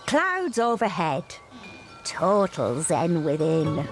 Clouds overhead. Total zen within.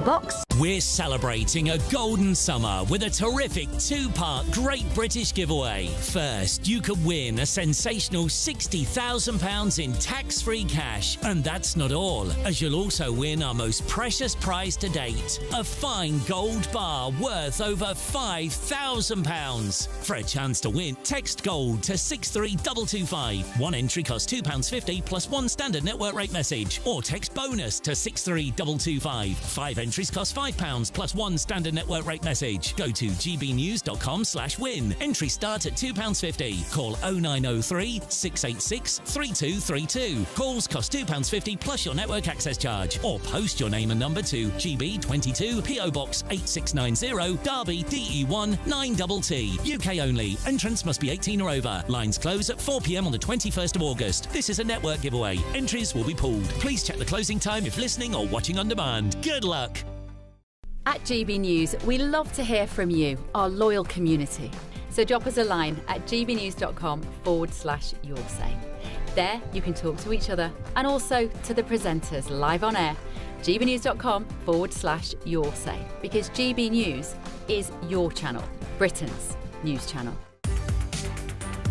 Box. We're celebrating a golden summer with a terrific two-part Great British giveaway. First, you could win a sensational £60,000 in tax-free cash. And that's not all, as you'll also win our most precious prize to date, a fine gold bar worth over £5,000. For a chance to win, text GOLD to 63225. One entry costs £2.50 plus one standard network rate message. Or text BONUS to 63225. 5 entries cost £5 plus one standard network rate message. Go to gbnews.com/win. Entries start at £2.50. Call 0903 686 3232. Calls cost £2.50 plus your network access charge. Or post your name and number to GB22 PO Box 8690 Derby DE1 9TT. UK only. Entrants must be 18 or over. Lines close at 4 p.m. on the 21st of August. This is a network giveaway. Entries will be pooled. Please check the closing time if listening or watching on demand. Good luck. At GB News, we love to hear from you, our loyal community. So drop us a line at gbnews.com/yoursay. There you can talk to each other and also to the presenters live on air. gbnews.com/yoursay, because GB News is your channel, Britain's news channel.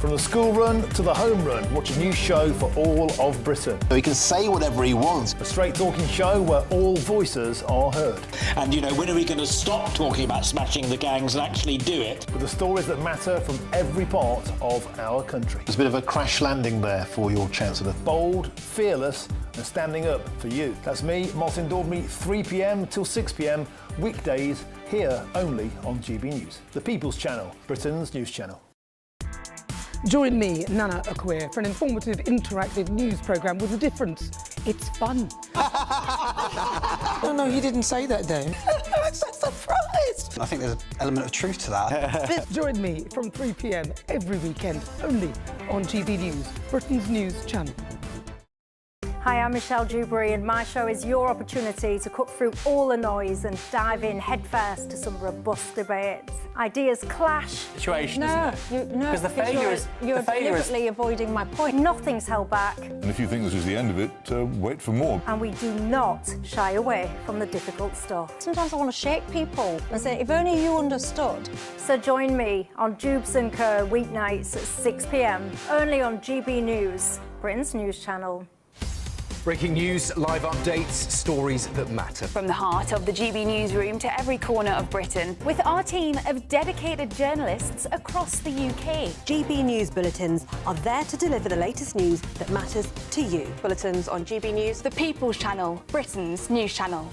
From the school run to the home run, watch a new show for all of Britain. So he can say whatever he wants. A straight talking show where all voices are heard. And, you know, when are we going to stop talking about smashing the gangs and actually do it? With the stories that matter from every part of our country. There's a bit of a crash landing there for your Chancellor. Bold, fearless and standing up for you. That's me, Martin Dordme, 3 p.m. till 6 p.m, weekdays, here only on GB News. The People's Channel, Britain's news channel. Join me, Nana Akwe, for an informative, interactive news programme with a difference. It's fun. No, you didn't say that, Dave. I'm so surprised. I think there's an element of truth to that. Join me from 3 p.m. every weekend, only on GB News, Britain's news channel. Hi, I'm Michelle Dewberry, and my show is your opportunity to cut through all the noise and dive in headfirst to some robust debates. Ideas clash. Situation, isn't it? Because the failure is... You're deliberately avoiding my point. Nothing's held back. And if you think this is the end of it, wait for more. And we do not shy away from the difficult stuff. Sometimes I want to shake people and say, if only you understood. So join me on Jubes & Co weeknights at 6 p.m, only on GB News, Britain's news channel. Breaking news, live updates, stories that matter. From the heart of the GB newsroom to every corner of Britain, with our team of dedicated journalists across the UK. GB News bulletins are there to deliver the latest news that matters to you. Bulletins on GB News, the People's Channel, Britain's news channel.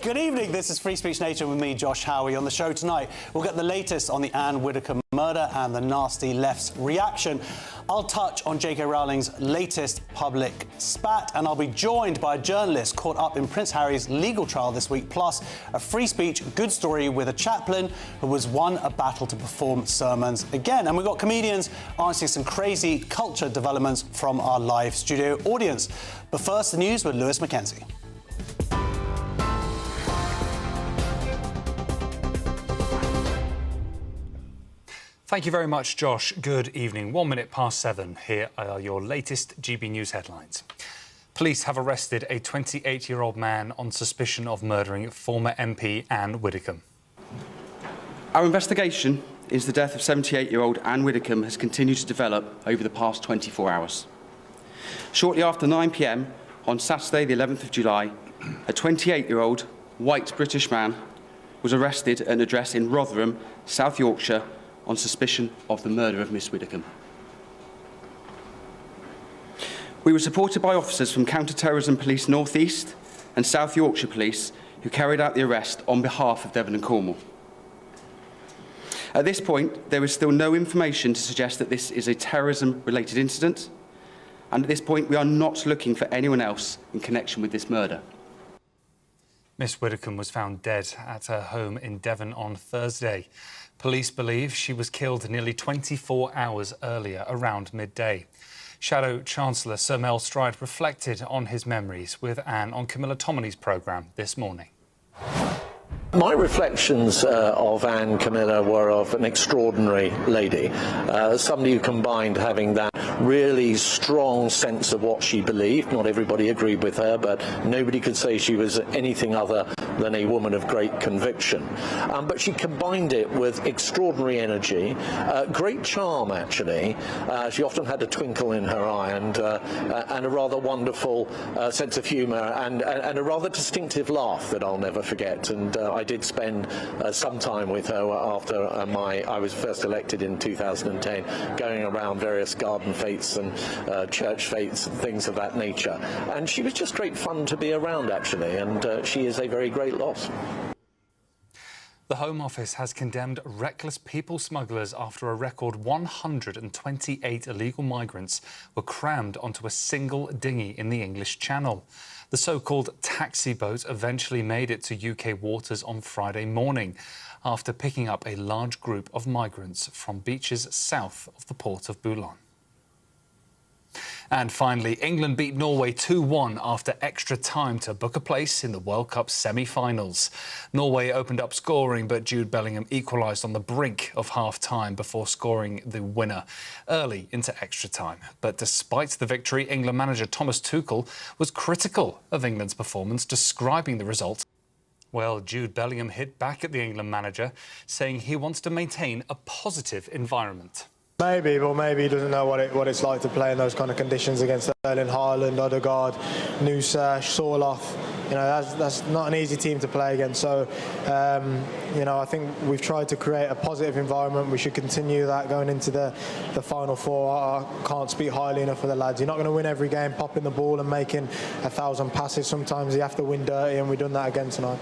Good evening, this is Free Speech Nation with me, Josh Howie. On the show tonight, we'll get the latest on the Ann Widdecombe murder and the nasty left's reaction. I'll touch on J.K. Rowling's latest public spat, and I'll be joined by a journalist caught up in Prince Harry's legal trial this week, plus a free speech good story with a chaplain who has won a battle to perform sermons again. And we've got comedians answering some crazy culture developments from our live studio audience. But first, the news with Lewis Mackenzie. Thank you very much, Josh. Good evening. 1 minute past 7. Here are your latest GB News headlines. Police have arrested a 28-year-old man on suspicion of murdering former MP Ann Widdecombe. Our investigation into the death of 78-year-old Ann Widdecombe has continued to develop over the past 24 hours. Shortly after 9 p.m. on Saturday, the 11th of July, a 28-year-old white British man was arrested at an address in Rotherham, South Yorkshire, on suspicion of the murder of Miss Widdecombe. We were supported by officers from Counter-Terrorism Police North East and South Yorkshire Police, who carried out the arrest on behalf of Devon and Cornwall. At this point, there is still no information to suggest that this is a terrorism-related incident, and at this point, we are not looking for anyone else in connection with this murder. Miss Widdecombe was found dead at her home in Devon on Thursday. Police believe she was killed nearly 24 hours earlier, around midday. Shadow Chancellor Sir Mel Stride reflected on his memories with Anne on Camilla Tominey's programme this morning. My reflections of Anne Camilla were of an extraordinary lady, somebody who combined having that really strong sense of what she believed. Not everybody agreed with her, but nobody could say she was anything other than a woman of great conviction. But she combined it with extraordinary energy, great charm actually. She often had a twinkle in her eye and a rather wonderful sense of humour and a rather distinctive laugh that I'll never forget. And I did spend some time with her after I was first elected in 2010, going around various garden fetes and church fetes and things of that nature. And she was just great fun to be around actually, and she is a very great loss. The Home Office has condemned reckless people smugglers after a record 128 illegal migrants were crammed onto a single dinghy in the English Channel. The so-called taxi boat eventually made it to UK waters on Friday morning after picking up a large group of migrants from beaches south of the port of Boulogne. And finally, England beat Norway 2-1 after extra time to book a place in the World Cup semi-finals. Norway opened up scoring, but Jude Bellingham equalised on the brink of half-time before scoring the winner early into extra time. But despite the victory, England manager Thomas Tuchel was critical of England's performance, describing the result. Well, Jude Bellingham hit back at the England manager, saying he wants to maintain a positive environment. Maybe, but maybe he doesn't know what it's like to play in those kind of conditions against Erling Haaland, Odegaard, Nusa, Sorloth. You know, that's not an easy team to play against. So, you know, I think we've tried to create a positive environment. We should continue that going into the Final Four. I can't speak highly enough for the lads. You're not going to win every game popping the ball and making 1,000 passes. Sometimes you have to win dirty, and we've done that again tonight.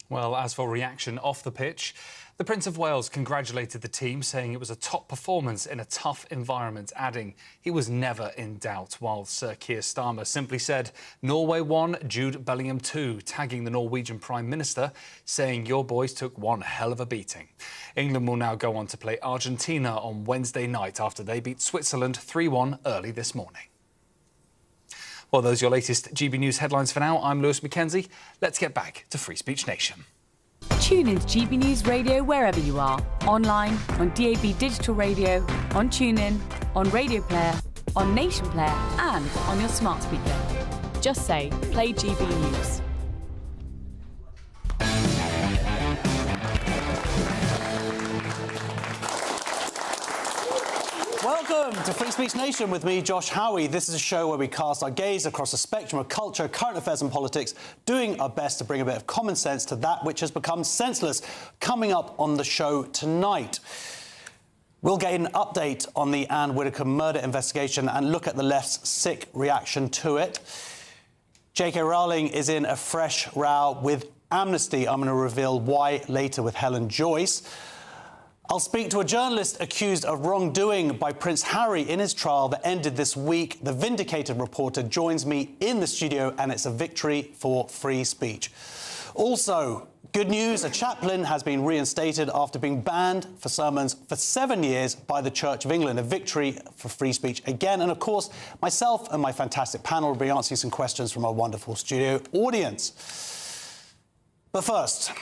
Well, as for reaction off the pitch, the Prince of Wales congratulated the team, saying it was a top performance in a tough environment, adding he was never in doubt, while Sir Keir Starmer simply said Norway won, Jude Bellingham 2, tagging the Norwegian Prime Minister, saying your boys took one hell of a beating. England will now go on to play Argentina on Wednesday night after they beat Switzerland 3-1 early this morning. Well, those are your latest GB News headlines for now. I'm Lewis Mackenzie. Let's get back to Free Speech Nation. Tune into GB News Radio wherever you are. Online, on DAB Digital Radio, on TuneIn, on Radio Player, on Nation Player and on your smart speaker. Just say, play GB News. Welcome to Free Speech Nation with me, Josh Howie. This is a show where we cast our gaze across a spectrum of culture, current affairs and politics, doing our best to bring a bit of common sense to that which has become senseless. Coming up on the show tonight, we'll get an update on the Ann Widdecombe murder investigation and look at the left's sick reaction to it. J.K. Rowling is in a fresh row with Amnesty. I'm going to reveal why later with Helen Joyce. I'll speak to a journalist accused of wrongdoing by Prince Harry in his trial that ended this week. The vindicated reporter joins me in the studio, and it's a victory for free speech. Also, good news, a chaplain has been reinstated after being banned for sermons for 7 years by the Church of England. A victory for free speech again. And of course, myself and my fantastic panel will be answering some questions from our wonderful studio audience. But first,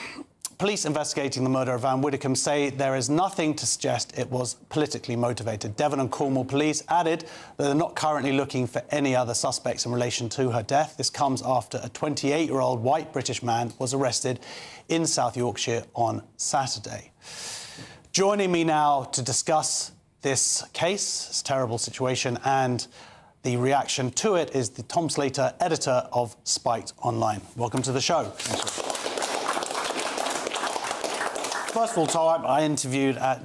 police investigating the murder of Ann Widdecombe say there is nothing to suggest it was politically motivated. Devon and Cornwall police added that they're not currently looking for any other suspects in relation to her death. This comes after a 28-year-old white British man was arrested in South Yorkshire on Saturday. Joining me now to discuss this case, this terrible situation, and the reaction to it is the Tom Slater, editor of Spiked Online. Welcome to the show. First of all, Tom, I interviewed at,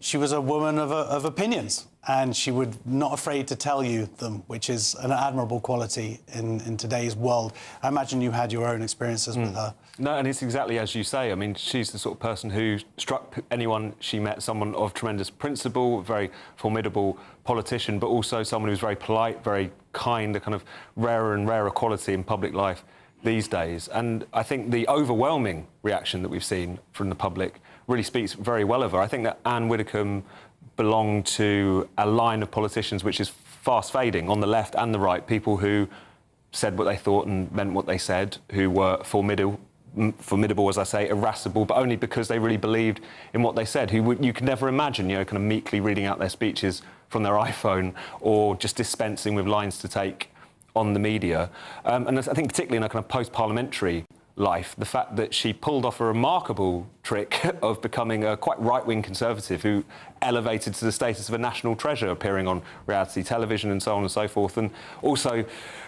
she was a woman of opinions, and she would not afraid to tell you them, which is an admirable quality in today's world. I imagine you had your own experiences with her. No, and it's exactly as you say. I mean, she's the sort of person who struck anyone she met, someone of tremendous principle, a very formidable politician, but also someone who's very polite, very kind, a kind of rarer and rarer quality in public life these days. And I think the overwhelming reaction that we've seen from the public really speaks very well of her. I think that Ann Widdecombe belonged to a line of politicians which is fast fading on the left and the right, people who said what they thought and meant what they said, who were formidable, as I say, irascible, but only because they really believed in what they said, who you could never imagine, kind of meekly reading out their speeches from their iPhone or just dispensing with lines to take on the media. And I think particularly in a kind of post-parliamentary life, the fact that she pulled off a remarkable trick of becoming a quite right-wing conservative who elevated to the status of a national treasure, appearing on reality television and so on and so forth, and also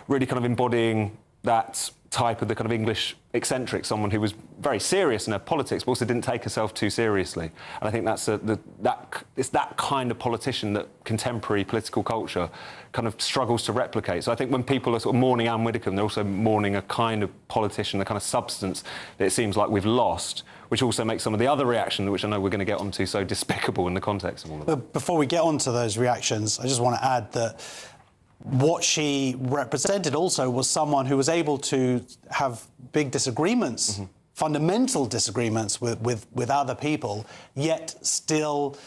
really kind of embodying that type of the kind of English eccentric, someone who was very serious in her politics, but also didn't take herself too seriously. And I think that's it's that kind of politician that contemporary political culture kind of struggles to replicate. So I think when people are sort of mourning Ann Widdecombe, they're also mourning a kind of politician, a kind of substance that it seems like we've lost, which also makes some of the other reactions, which I know we're going to get onto, so despicable in the context of all of that. But before we get onto those reactions, I just want to add that what she represented also was someone who was able to have big disagreements, fundamental disagreements with other people, yet still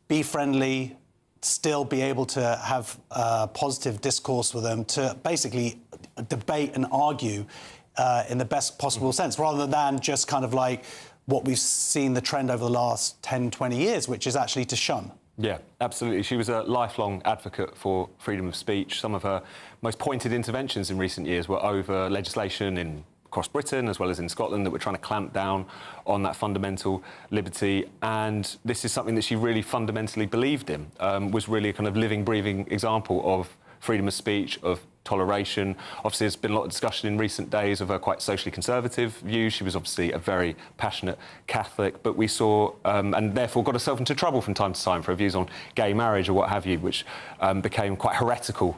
be friendly, still be able to have positive discourse with them, to basically debate and argue in the best possible sense, rather than just kind of like what we've seen the trend over the last 10, 20 years, which is actually to shun. Yeah, absolutely. She was a lifelong advocate for freedom of speech. Some of her most pointed interventions in recent years were over legislation across Britain as well as in Scotland that were trying to clamp down on that fundamental liberty. And this is something that she really fundamentally believed in, was really a kind of living, breathing example of freedom of speech, of toleration. Obviously, there's been a lot of discussion in recent days of her quite socially conservative views. She was obviously a very passionate Catholic, but we saw, and therefore got herself into trouble from time to time for her views on gay marriage or what have you, which became quite heretical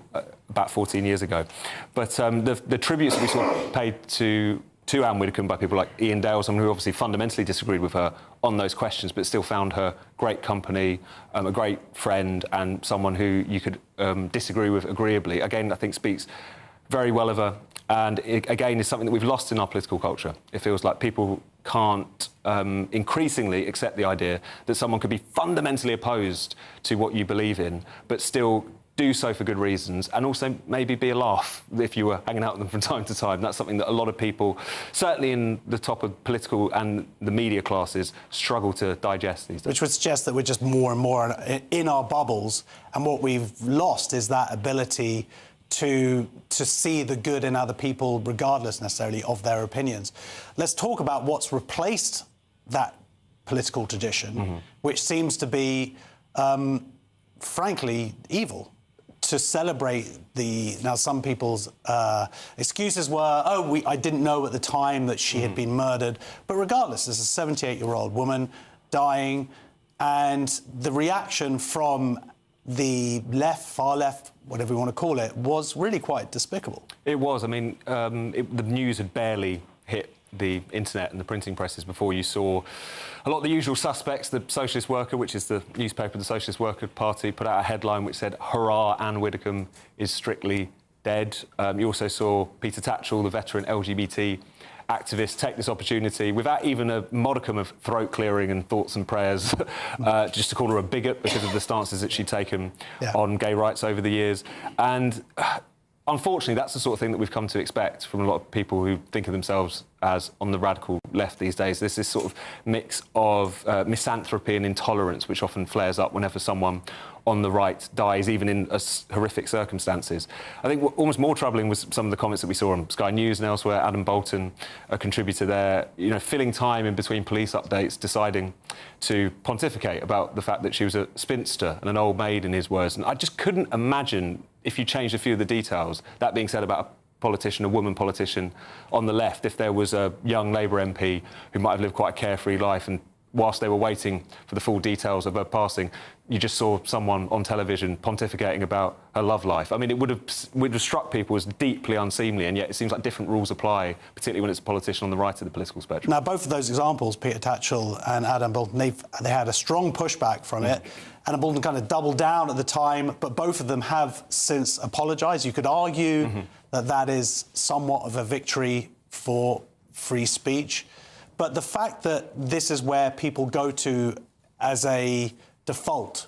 about 14 years ago. But the tributes that we saw paid to Ann Widdecombe by people like Ian Dale, someone who obviously fundamentally disagreed with her on those questions, but still found her great company, a great friend, and someone who you could disagree with agreeably. Again, I think speaks very well of her, and it, again, is something that we've lost in our political culture. It feels like people can't increasingly accept the idea that someone could be fundamentally opposed to what you believe in, but still do so for good reasons, and also maybe be a laugh if you were hanging out with them from time to time. That's something that a lot of people, certainly in the top of political and the media classes, struggle to digest these days. Which would suggest that we're just more and more in our bubbles, and what we've lost is that ability to see the good in other people, regardless necessarily of their opinions. Let's talk about what's replaced that political tradition, which seems to be, frankly, evil. To celebrate now some people's excuses were, I didn't know at the time that she had been murdered. But regardless, there's a 78-year-old woman dying, and the reaction from the left, far left, whatever you want to call it, was really quite despicable. It was. I mean, the news had barely hit the internet and the printing presses before you saw a lot of the usual suspects. The Socialist Worker, which is the newspaper of the Socialist Worker Party, put out a headline which said, "Hurrah, Ann Widdecombe is strictly dead." You also saw Peter Tatchell, the veteran LGBT activist, take this opportunity, without even a modicum of throat clearing and thoughts and prayers, just to call her a bigot because of the stances that she'd taken on gay rights over the years. And unfortunately, that's the sort of thing that we've come to expect from a lot of people who think of themselves as on the radical left these days. There's this sort of mix of misanthropy and intolerance which often flares up whenever someone on the right dies, even in horrific circumstances. I think what almost more troubling was some of the comments that we saw on Sky News and elsewhere. Adam Bolton, a contributor there, filling time in between police updates, deciding to pontificate about the fact that she was a spinster and an old maid, in his words. And I just couldn't imagine, if you changed a few of the details, that being said about a woman politician on the left, if there was a young Labour MP who might have lived quite a carefree life, and whilst they were waiting for the full details of her passing, you just saw someone on television pontificating about her love life. I mean, it would have struck people as deeply unseemly, and yet it seems like different rules apply, particularly when it's a politician on the right of the political spectrum. Now, both of those examples, Peter Tatchell and Adam Bolton, they had a strong pushback from it. Adam Bolton kind of doubled down at the time, but both of them have since apologised. You could argue that is somewhat of a victory for free speech. But the fact that this is where people go to as a default,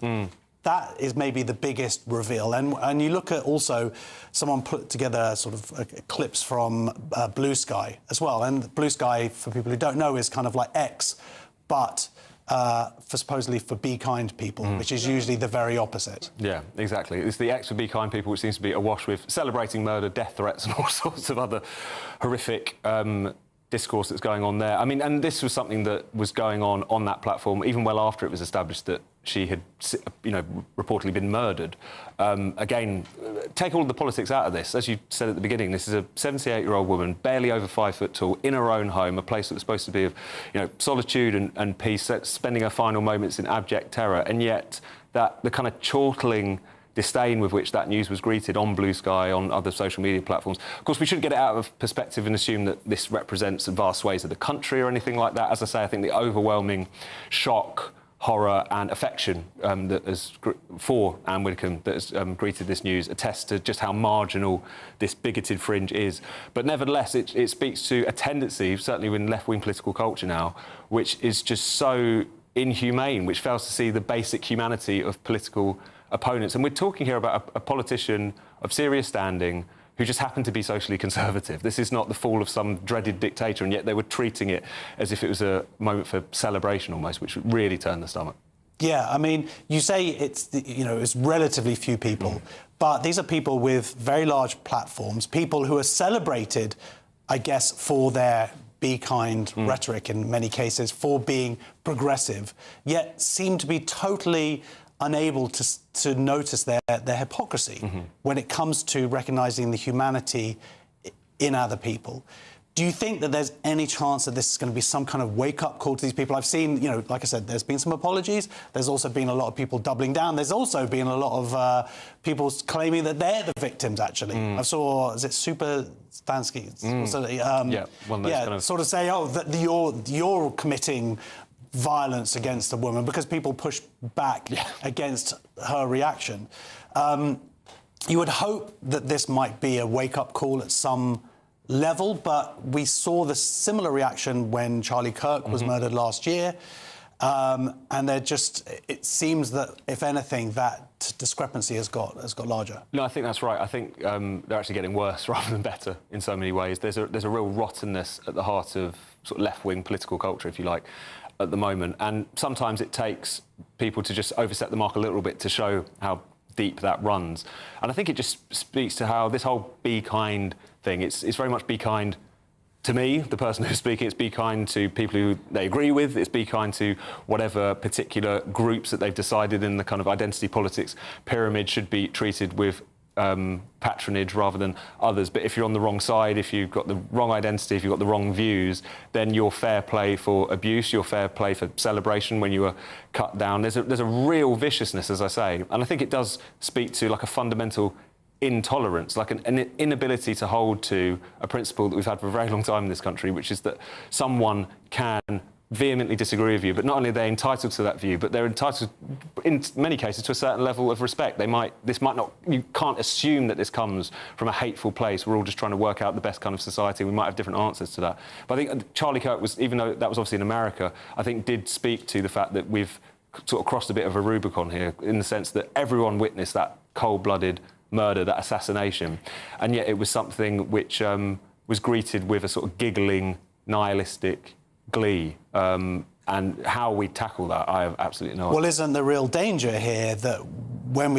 that is maybe the biggest reveal. And you look at also, someone put together sort of clips from Blue Sky as well. And Blue Sky, for people who don't know, is kind of like X, but supposedly for be kind people, which is usually the very opposite. Yeah, exactly. It's the X for be kind people, which seems to be awash with celebrating murder, death threats and all sorts of other horrific discourse that's going on there. I mean, and this was something that was going on that platform even well after it was established that she had, reportedly been murdered. Again, take all the politics out of this. As you said at the beginning, this is a 78-year-old woman, barely over 5 foot tall, in her own home, a place that was supposed to be of, solitude and peace, spending her final moments in abject terror, and yet the kind of chortling disdain with which that news was greeted on Blue Sky, on other social media platforms. Of course, we shouldn't get it out of perspective and assume that this represents vast swathes of the country or anything like that. As I say, I think the overwhelming shock, horror and affection for Ann Widdecombe that has greeted this news attests to just how marginal this bigoted fringe is. But nevertheless, it speaks to a tendency, certainly in left-wing political culture now, which is just so inhumane, which fails to see the basic humanity of political opponents. And we're talking here about a politician of serious standing who just happened to be socially conservative. This is not the fall of some dreaded dictator, and yet they were treating it as if it was a moment for celebration almost, which really turned the stomach. Yeah, I mean, you say it's relatively few people, but these are people with very large platforms, people who are celebrated, I guess, for their be kind rhetoric in many cases, for being progressive, yet seem to be totally unable to notice their hypocrisy when it comes to recognising the humanity in other people. Do you think that there's any chance that this is going to be some kind of wake-up call to these people? I've seen, like I said, there's been some apologies. There's also been a lot of people doubling down. There's also been a lot of people claiming that they're the victims, actually. I saw, is it Super Stansky? Sort of say, that you're committing violence against a woman because people push back against her reaction. You would hope that this might be a wake-up call at some level, but we saw the similar reaction when Charlie Kirk was murdered last year, and it seems that, if anything, that discrepancy has got larger. No, I think that's right. I think they're actually getting worse rather than better in so many ways. There's a real rottenness at the heart of sort of left-wing political culture, if you like, at the moment, and sometimes it takes people to just overstep the mark a little bit to show how deep that runs. And I think it just speaks to how this whole be kind thing, it's very much be kind to me, the person who's speaking. It's be kind to people who they agree with. It's be kind to whatever particular groups that they've decided in the kind of identity politics pyramid should be treated with patronage rather than others. But if you're on the wrong side, if you've got the wrong identity, if you've got the wrong views, then you're fair play for abuse, you're fair play for celebration when you are cut down. There's a real viciousness, as I say, and I think it does speak to like a fundamental intolerance, like an inability to hold to a principle that we've had for a very long time in this country, which is that someone can vehemently disagree with you, but not only are they entitled to that view, but they're entitled, in many cases, to a certain level of respect. You can't assume that this comes from a hateful place. We're all just trying to work out the best kind of society. We might have different answers to that. But I think Charlie Kirk was, even though that was obviously in America, I think did speak to the fact that we've sort of crossed a bit of a Rubicon here, in the sense that everyone witnessed that cold-blooded murder, that assassination, and yet it was something which was greeted with a sort of giggling, nihilistic glee, and how we tackle that, I have absolutely no idea. Well, isn't the real danger here that when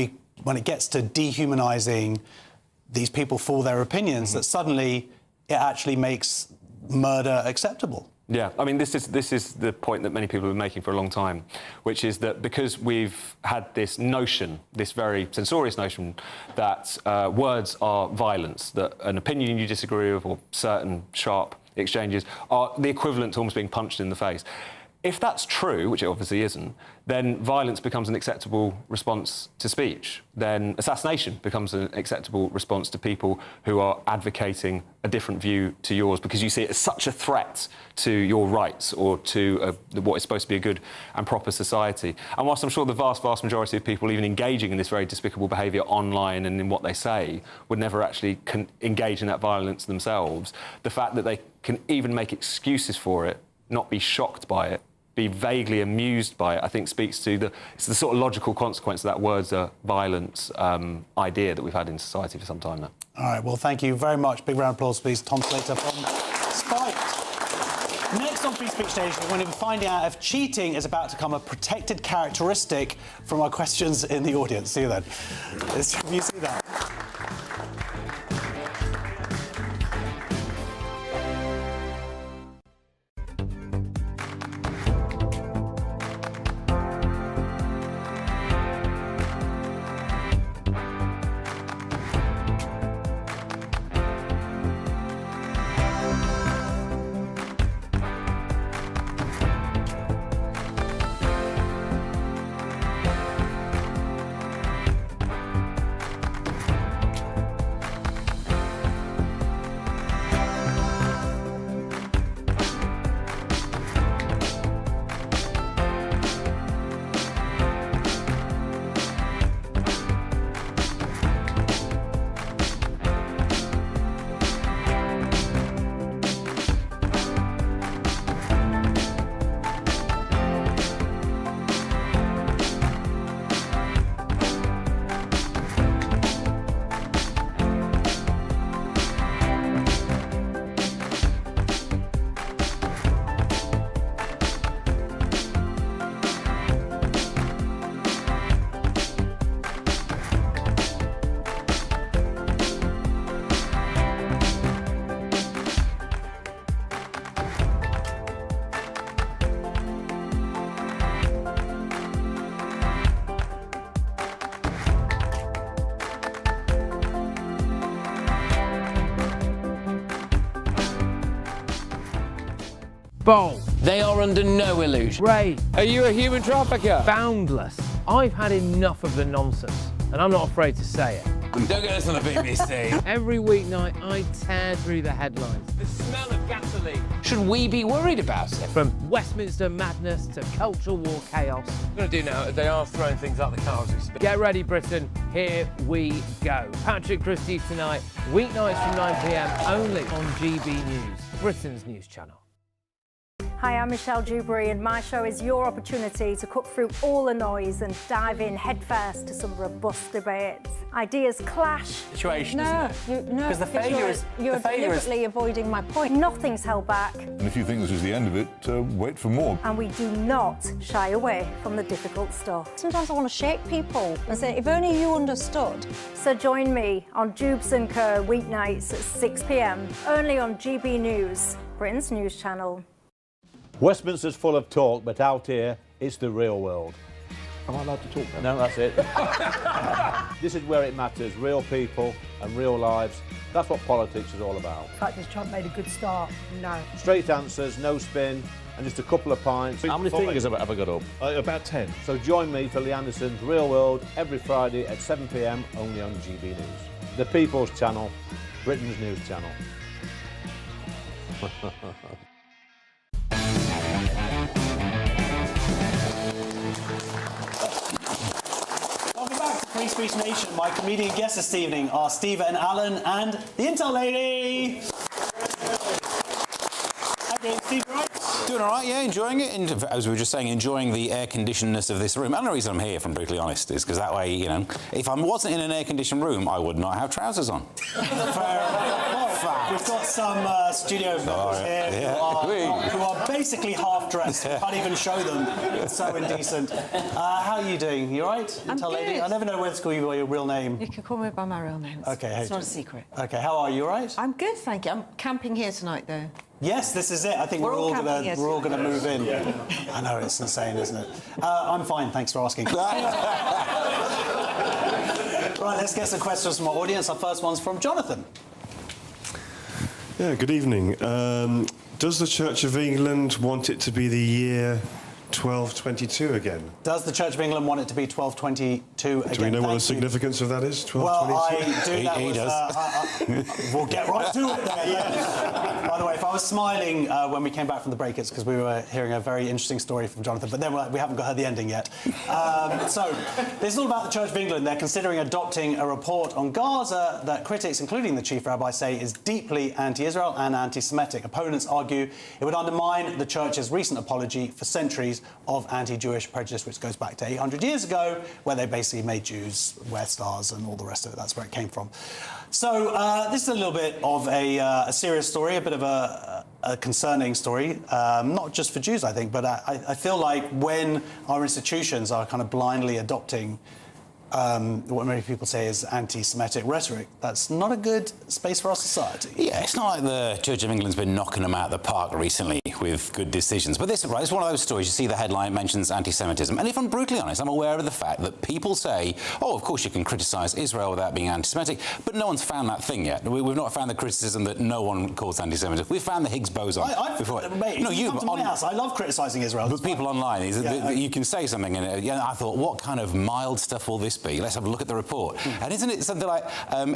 it gets to dehumanising these people for their opinions, that suddenly it actually makes murder acceptable? Yeah, I mean, this is the point that many people have been making for a long time, which is that because we've had this notion, this very censorious notion, that words are violence, that an opinion you disagree with or certain sharp exchanges are the equivalent to almost being punched in the face. If that's true, which it obviously isn't, then violence becomes an acceptable response to speech. Then assassination becomes an acceptable response to people who are advocating a different view to yours, because you see it as such a threat to your rights or to what is supposed to be a good and proper society. And whilst I'm sure the vast, vast majority of people even engaging in this very despicable behaviour online and in what they say would never actually engage in that violence themselves, the fact that they can even make excuses for it not be shocked by it, be vaguely amused by it, I think speaks to it's the sort of logical consequence of that words are violence idea that we've had in society for some time now. All right, well, thank you very much. Big round of applause, please. Tom Slater from Spike. Next on Free Speech Nation, we're going to be finding out if cheating is about to become a protected characteristic from our questions in the audience. See you then. Have you seen that? Bowl. They are under no illusion. Ray. Are you a human trafficker? Boundless. I've had enough of the nonsense, and I'm not afraid to say it. Don't get us on the BBC. Every weeknight, I tear through the headlines. The smell of gasoline. Should we be worried about it? From Westminster madness to cultural war chaos. What I'm going to do now is they are throwing things out the car as we speak. Get ready, Britain. Here we go. Patrick Christie tonight, weeknights from 9 p.m, only on GB News, Britain's news channel. Hi, I'm Michelle Dewberry, and my show is your opportunity to cut through all the noise and dive in headfirst to some robust debates. Ideas clash. Situation, no, isn't it? No, because the failure is you're deliberately avoiding my point. Nothing's held back. And if you think this is the end of it, wait for more. And we do not shy away from the difficult stuff. Sometimes I want to shake people and say, if only you understood. So join me on Jubes and Kerr weeknights at 6 p.m, only on GB News, Britain's news channel. Westminster's full of talk, but out here, it's the real world. Am I allowed to talk now? No, that's it. This is where it matters, real people and real lives. That's what politics is all about. The fact has Trump made a good start? No. Straight answers, no spin, and just a couple of pints. How many fingers have I got up? About 10. So join me for Lee Anderson's Real World every Friday at 7 p.m, only on GB News. The People's Channel, Britain's news channel. Welcome back to Free Speech Nation. My comedian guests this evening are Stephen and Alan and the Intel Lady. Okay, Steve, right? Doing all right, yeah, enjoying it. And as we were just saying, enjoying the air-conditionedness of this room. And the reason I'm here, if I'm brutally honest, is because that way, you know, if I wasn't in an air-conditioned room, I would not have trousers on. We've got some studio members here who are basically half-dressed. Can't even show them. It's so indecent. How are you doing? You all right? I'm Intel Lady? good. I never know whether to call you by your real name. You can call me by my real name. Okay. It's not a secret. Okay, how are you? All right? I'm good, thank you. I'm camping here tonight, though. Yes, this is it. I think we're all gonna move in. Yeah. I know, it's insane, isn't it? I'm fine, thanks for asking. Right, let's get some questions from our audience. Our first one's from Jonathan. Yeah, good evening. Does the Church of England want it to be the year 1222 again. Does the Church of England want it to be 1222 again? Do we know what the significance of that is? 1222? Well, I do. We'll get right to it there, yeah. By the way, if I was smiling when we came back from the break, it's because we were hearing a very interesting story from Jonathan, but then we haven't heard the ending yet. So, this is all about the Church of England. They're considering adopting a report on Gaza that critics, including the Chief Rabbi, say is deeply anti-Israel and anti-Semitic. Opponents argue it would undermine the Church's recent apology for centuries of anti-Jewish prejudice, which goes back to 800 years ago, where they basically made Jews wear stars and all the rest of it. That's where it came from. So this is a little bit of a serious story, a bit of a concerning story, not just for Jews, I think, but I feel like when our institutions are kind of blindly adopting what many people say is anti-Semitic rhetoric, that's not a good space for our society. Yeah, it's not like the Church of England's been knocking them out of the park recently with good decisions. But this, right, it's one of those stories, you see the headline mentions anti-Semitism. And if I'm brutally honest, I'm aware of the fact that people say, oh, of course you can criticise Israel without being anti-Semitic, but no one's found that thing yet. We've not found the criticism that no one calls anti-Semitism. We've found the Higgs boson before. Mate, no, you come to my house. I love criticising Israel. But people online, you can say something, and I thought, what kind of mild stuff will this be? Let's have a look at the report. And isn't it something like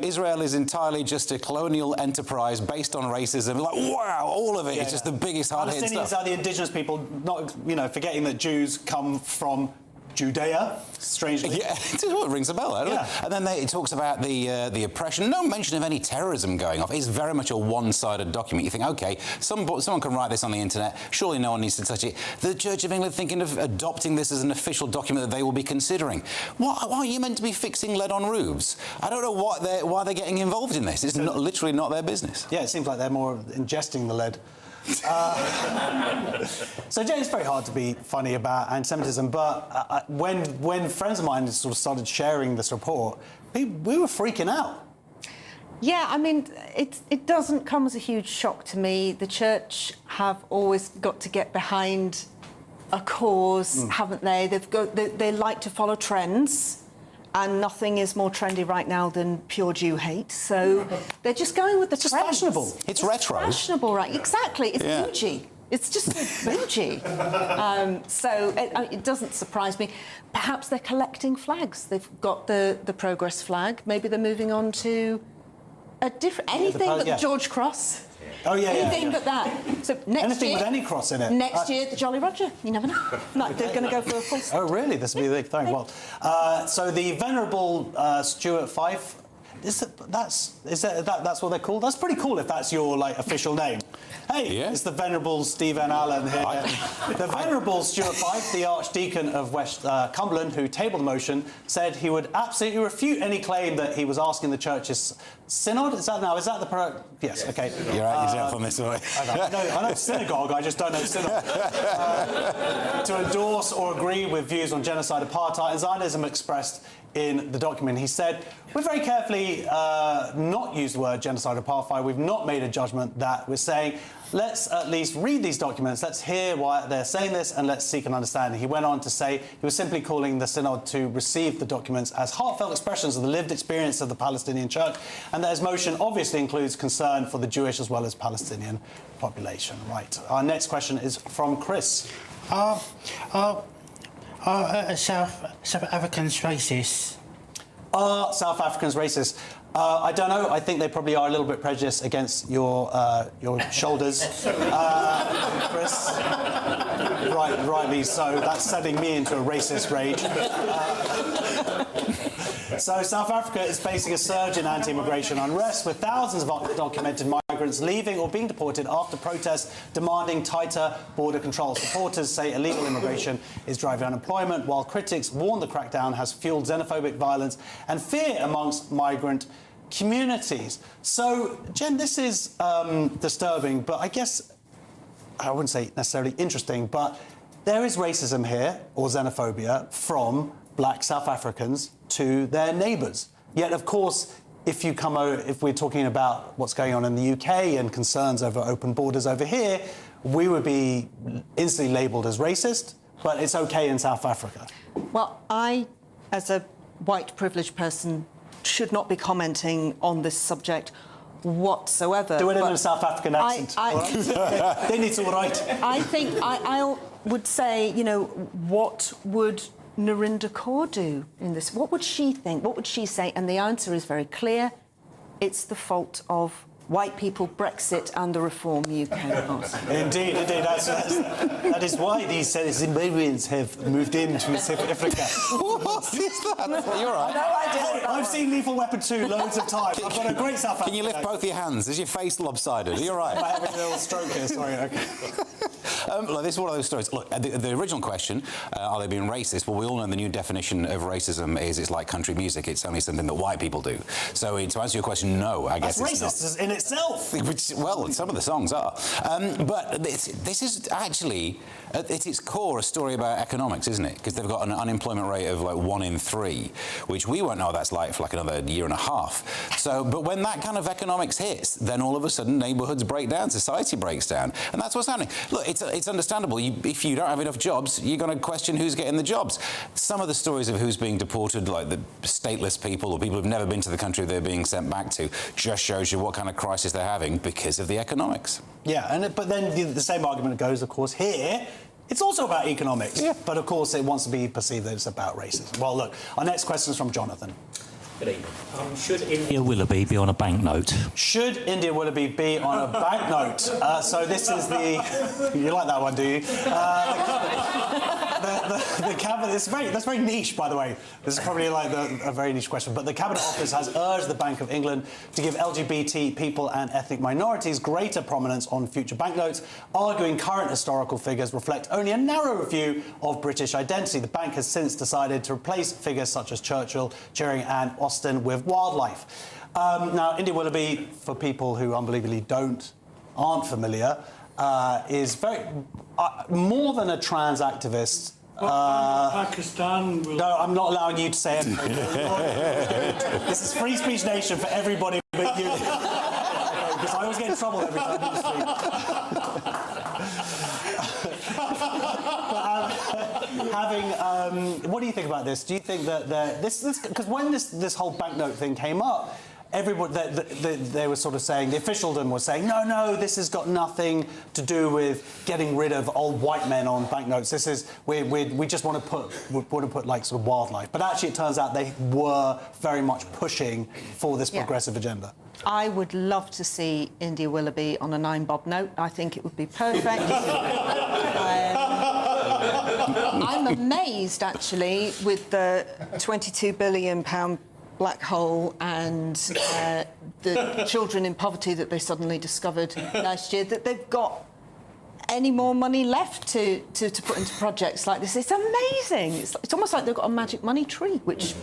Israel is entirely just a colonial enterprise based on racism? Like, wow, all of it. It's just the biggest hard-hitting stuff. Palestinians are the indigenous people, not, forgetting that Jews come from Judea, strangely. Yeah, it rings a bell, doesn't it? And then it talks about the oppression. No mention of any terrorism going off. It's very much a one-sided document. You think, OK, someone can write this on the internet. Surely no one needs to touch it. The Church of England thinking of adopting this as an official document that they will be considering. Why are you meant to be fixing lead on roofs? I don't know why they're getting involved in this. It's literally not their business. Yeah, it seems like they're more ingesting the lead. So, Jane, it's very hard to be funny about anti-Semitism, but when friends of mine sort of started sharing this report, we were freaking out. Yeah, I mean, it doesn't come as a huge shock to me. The Church have always got to get behind a cause, haven't they? They like to follow trends. And nothing is more trendy right now than pure Jew hate. So they're just going with the trends. It's fashionable. It's retro. Fashionable, right? Exactly. It's bougie. It's just bougie. So it doesn't surprise me. Perhaps they're collecting flags. They've got the Progress flag. Maybe they're moving on to a different... anything but the George Cross. Oh, yeah, anything but that. So next anything year, with any cross in it. Next year, the Jolly Roger. You never know. They're going to go for a full... Oh, really? This will be the big thing. Well, so the Venerable Stuart Fife, that's what they're called? That's pretty cool if that's your, official name. Hey, it's the Venerable Stephen Allen here. The Venerable Stuart Fife, the Archdeacon of West Cumberland, who tabled the motion, said he would absolutely refute any claim that he was asking the Church's synod. Is that the... Yes, OK. You're right yourself on this one. I know synagogue, I just don't know synod. To endorse or agree with views on genocide, apartheid and Zionism expressed in the document. He said, we've very carefully not used the word genocide or apartheid. We've not made a judgment that we're saying, let's at least read these documents, let's hear why they're saying this, and let's seek an understanding. He went on to say he was simply calling the synod to receive the documents as heartfelt expressions of the lived experience of the Palestinian Church, and that his motion obviously includes concern for the Jewish as well as Palestinian population. Right. Our next question is from Chris. South Africans racist? Are South Africans racist? I don't know. I think they probably are a little bit prejudiced against your shoulders, Chris. Rightly so. That's sending me into a racist rage. So South Africa is facing a surge in anti-immigration unrest, with thousands of undocumented migrants leaving or being deported after protests demanding tighter border controls. Supporters say illegal immigration is driving unemployment, while critics warn the crackdown has fueled xenophobic violence and fear amongst migrant communities. So, Jen, this is disturbing, but I guess I wouldn't say necessarily interesting, but there is racism here, or xenophobia, from black South Africans to their neighbours. Yet, of course, if we're talking about what's going on in the UK and concerns over open borders over here, we would be instantly labelled as racist, but it's OK in South Africa. Well, I, as a white privileged person, should not be commenting on this subject whatsoever. Do it in a South African accent. They need to write. I think would say, you know, what would Narendra Kaur do in this? What would she think? What would she say? And the answer is very clear. It's the fault of white people, Brexit and the Reform UK. Indeed. That is why these Zimbabweans have moved into South Africa. What is that? You're right. No idea. Hey, I've seen Lethal Weapon 2 loads of times. I've got a great South Africa. Can you lift both your hands? Is your face lopsided? You're right. I'm having a little stroke here, sorry. Okay. Look, this is one of those stories. Look, the original question, are they being racist? Well, we all know the new definition of racism is it's like country music. It's only something that white people do. So to answer your question, no, I guess it's racist in itself. Which, well, some of the songs are. But this is actually, at its core, a story about economics, isn't it? Because they've got an unemployment rate of like 1 in 3, which we won't know what that's like for like another year and a half. So, but when that kind of economics hits, then all of a sudden neighbourhoods break down, society breaks down, and that's what's happening. Look, it's understandable. If you don't have enough jobs, you're going to question who's getting the jobs. Some of the stories of who's being deported, like the stateless people or people who've never been to the country they're being sent back to, just shows you what kind of crisis they're having because of the economics. Yeah, but then the same argument goes, of course, here. It's also about economics, but of course it wants to be perceived that it's about racism. Well, look, our next question is from Jonathan. Good evening. Should India Willoughby be on a banknote? Should India Willoughby be on a banknote? So this is the... You like that one, do you? The cabinet... That's very niche, by the way. This is probably like a very niche question. But the Cabinet Office has urged the Bank of England to give LGBT people and ethnic minorities greater prominence on future banknotes, arguing current historical figures reflect only a narrow view of British identity. The bank has since decided to replace figures such as Churchill, Turing and Austen with wildlife. Now, India Willoughby, for people who unbelievably aren't familiar, is very more than a trans activist. Pakistan will... No, I'm not allowing you to say anything. This is Free Speech Nation for everybody but you. Because I always get in trouble every time you speak. What do you think about this? Do you think that this because when this whole banknote thing came up, everybody they were sort of saying, the officialdom was saying, no, this has got nothing to do with getting rid of old white men on banknotes. This is we just want to put like sort of wildlife. But actually, it turns out they were very much pushing for this progressive agenda. I would love to see India Willoughby on a 9-bob note. I think it would be perfect. I'm amazed, actually, with the £22 billion black hole and the children in poverty that they suddenly discovered last year, that they've got any more money left to put into projects like this. It's amazing. It's almost like they've got a magic money tree, which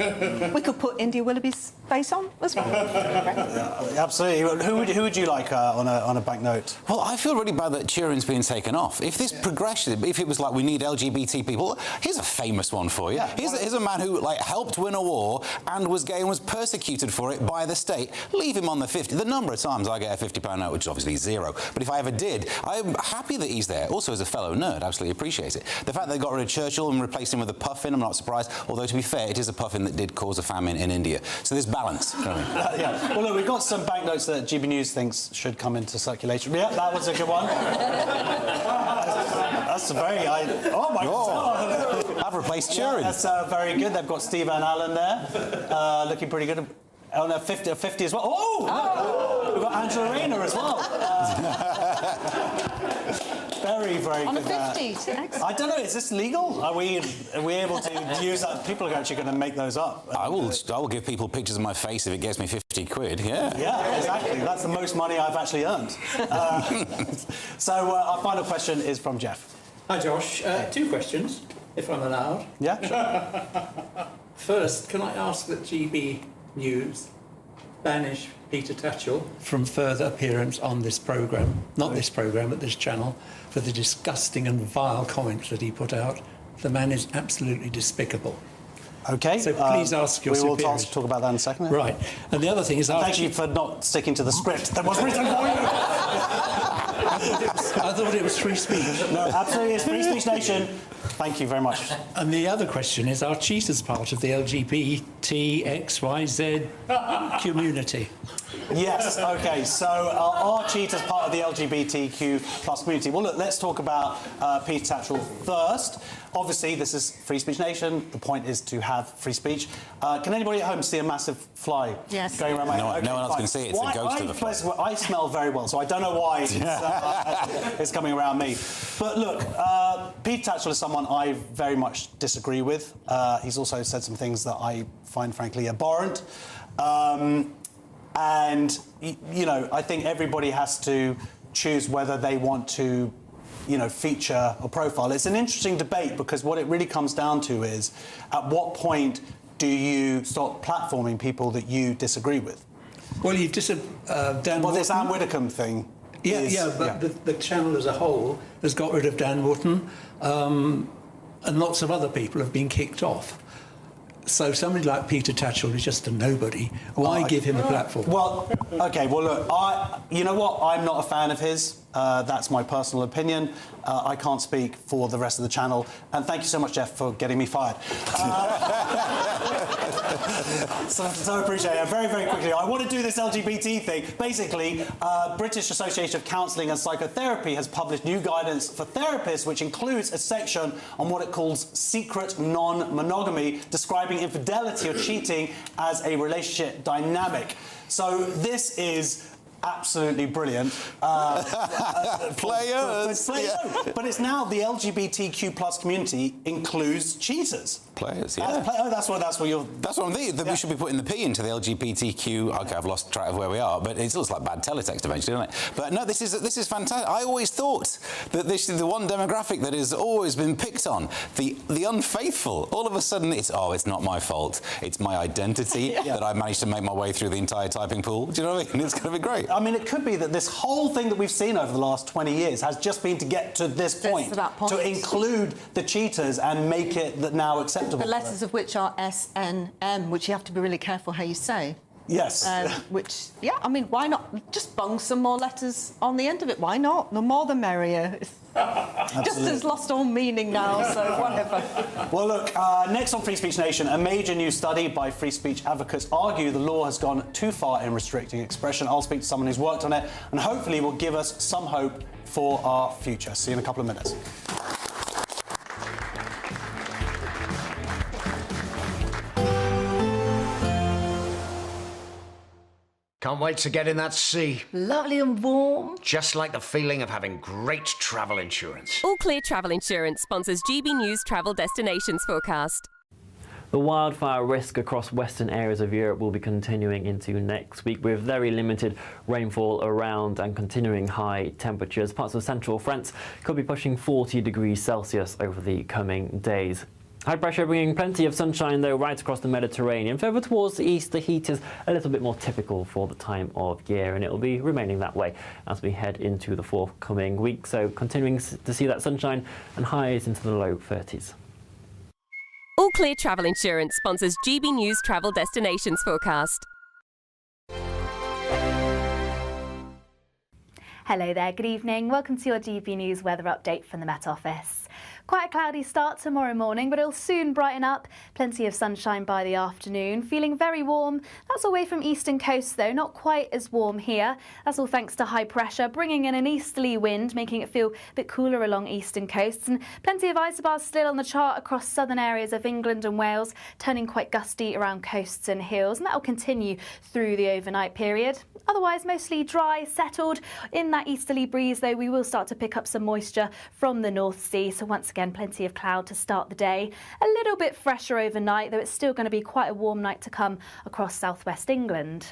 we could put India Willoughby's face on as well. Yeah, absolutely. Who would you like on a banknote? Well, I feel really bad that Turing's being taken off. If this progression, if it was like we need LGBT people, here's a famous one for you. Yeah, here's a man who like helped win a war and was gay and was persecuted for it by the state. Leave him on the 50. The number of times I get a £50 note, which is obviously 0, but if I ever did, I'm happy that he's there. Also, as a fellow nerd, absolutely appreciate it. The fact they got rid of Churchill and replaced him with a puffin, I'm not surprised. Although, to be fair, it is a puffin that did cause a famine in India. So there's balance. Yeah. Well, look, we've got some banknotes that GB News thinks should come into circulation. Yeah, that was a good one. That's a very... oh, my God. I've replaced Turing. Yeah, that's very good. They've got Steve and Alan there, looking pretty good. Oh, no, 50 as well. Oh! We've got Angela Rayner as well. Very, very on good. On a 50, I don't know, is this legal? Are we able to use that? People are actually going to make those up. I will give people pictures of my face if it gets me 50 quid, yeah. Yeah, exactly. That's the most money I've actually earned. So our final question is from Jeff. Hi, Josh. 2 questions, if I'm allowed. Yeah, sure. First, can I ask that GB News banish Peter Tatchell from further appearance on this programme, not this programme, but this channel, for the disgusting and vile comments that he put out. The man is absolutely despicable. OK. So please ask your superiors. We will talk about that in a second. Right. And the other thing is... Thank you for not sticking to the script that was written for you. I thought it was free speech. No, absolutely, it's Free Speech Nation. Thank you very much. And the other question is, are cheaters part of the LGBTXYZ community? Yes, OK, so are cheaters part of the LGBTQ plus community? Well, look, let's talk about Peter Tatchell first. Obviously, this is Free Speech Nation. The point is to have free speech. Can anybody at home see a massive fly going around my head? No one else can see it. It's a ghost of a fly. I smell very well, so I don't know why it's coming around me. But look, Peter Tatchell is someone I very much disagree with. He's also said some things that I find, frankly, abhorrent. And, you know, I think everybody has to choose whether they want to, you know, feature or profile. It's an interesting debate because what it really comes down to is at what point do you start platforming people that you disagree with? Well, you've just Dan. Well, this Ann Widdecombe thing. But the channel as a whole has got rid of Dan Wootton, and lots of other people have been kicked off. So somebody like Peter Tatchell is just a nobody. Why give him a platform? Well, OK, well, look, you know what? I'm not a fan of his. That's my personal opinion. I can't speak for the rest of the channel. And thank you so much, Jeff, for getting me fired. So appreciate it. Very, very quickly, I want to do this LGBT thing. Basically, British Association of Counselling and Psychotherapy has published new guidance for therapists, which includes a section on what it calls secret non-monogamy, describing infidelity or cheating as a relationship dynamic. So this is absolutely brilliant. Players! But it's now the LGBTQ plus community includes cheaters. Players, That's what you're... That's what I'm thinking, that we should be putting the P into the LGBTQ... OK, I've lost track of where we are, but it looks like bad teletext eventually, doesn't it? But no, this is fantastic. I always thought that this is the one demographic that has always been picked on, the unfaithful. All of a sudden, it's not my fault. It's my identity that I managed to make my way through the entire typing pool. Do you know what I mean? It's going to be great. I mean, it could be that this whole thing that we've seen over the last 20 years has just been to get to this point, to include the cheaters and make it now acceptable. The letters of which are SNM, which you have to be really careful how you say. Yes. I mean, why not just bung some more letters on the end of it? Why not? The more the merrier. Just has lost all meaning now, so whatever. Well, look, next on Free Speech Nation, a major new study by free speech advocates argue the law has gone too far in restricting expression. I'll speak to someone who's worked on it and hopefully will give us some hope for our future. See you in a couple of minutes. Can't wait to get in that sea. Lovely and warm. Just like the feeling of having great travel insurance. All Clear Travel Insurance sponsors GB News Travel Destinations Forecast. The wildfire risk across western areas of Europe will be continuing into next week with very limited rainfall around and continuing high temperatures. Parts of central France could be pushing 40 degrees Celsius over the coming days. High pressure bringing plenty of sunshine, though, right across the Mediterranean. Further towards the east, the heat is a little bit more typical for the time of year, and it will be remaining that way as we head into the forthcoming week. So continuing to see that sunshine and highs into the low 30s. All Clear Travel Insurance sponsors GB News Travel Destinations Forecast. Hello there, good evening. Welcome to your GB News weather update from the Met Office. Quite a cloudy start tomorrow morning, but it'll soon brighten up. Plenty of sunshine by the afternoon. Feeling very warm. That's away from eastern coasts, though. Not quite as warm here. That's all thanks to high pressure, bringing in an easterly wind, making it feel a bit cooler along eastern coasts. And plenty of isobars still on the chart across southern areas of England and Wales, turning quite gusty around coasts and hills. And that will continue through the overnight period. Otherwise, mostly dry, settled. In that easterly breeze, though, we will start to pick up some moisture from the North Sea. So once again, plenty of cloud to start the day. A little bit fresher overnight, though it's still going to be quite a warm night to come across southwest England.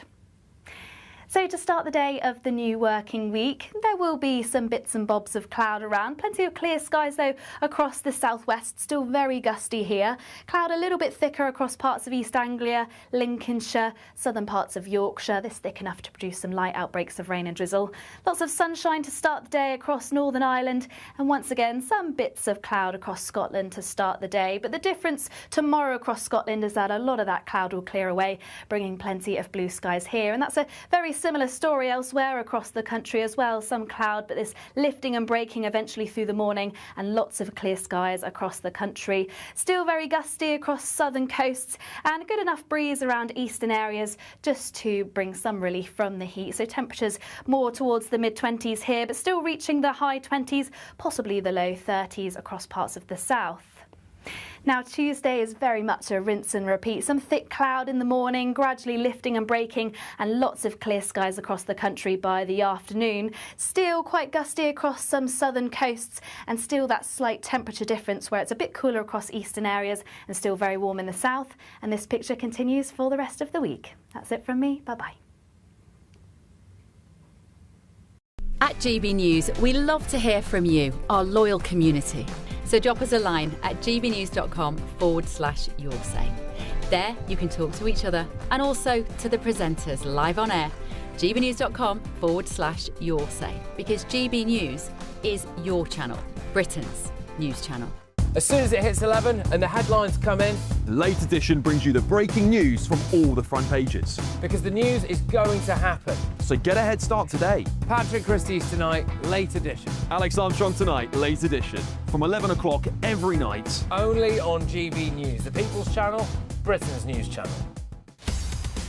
So to start the day of the new working week, there will be some bits and bobs of cloud around. Plenty of clear skies, though, across the southwest. Still very gusty here. Cloud a little bit thicker across parts of East Anglia, Lincolnshire, southern parts of Yorkshire. This thick enough to produce some light outbreaks of rain and drizzle. Lots of sunshine to start the day across Northern Ireland. And once again, some bits of cloud across Scotland to start the day. But the difference tomorrow across Scotland is that a lot of that cloud will clear away, bringing plenty of blue skies here. And that's a very similar story elsewhere across the country as well. Some cloud, but this lifting and breaking eventually through the morning, and lots of clear skies across the country. Still very gusty across southern coasts, and a good enough breeze around eastern areas just to bring some relief from the heat. So temperatures more towards the mid-20s here, but still reaching the high 20s, possibly the low 30s across parts of the south. Now, Tuesday is very much a rinse and repeat. Some thick cloud in the morning, gradually lifting and breaking, and lots of clear skies across the country by the afternoon. Still quite gusty across some southern coasts, and still that slight temperature difference where it's a bit cooler across eastern areas and still very warm in the south. And this picture continues for the rest of the week. That's it from me. Bye-bye. At GB News, we love to hear from you, our loyal community. So drop us a line at gbnews.com/yoursay. There you can talk to each other and also to the presenters live on air. gbnews.com/yoursay, because GB News is your channel, Britain's news channel. As soon as it hits 11 and the headlines come in, the late edition brings you the breaking news from all the front pages. Because the news is going to happen. So get a head start today. Patrick Christie's tonight, late edition. Alex Armstrong tonight, late edition. From 11 o'clock every night. Only on GB News, the People's Channel, Britain's news channel.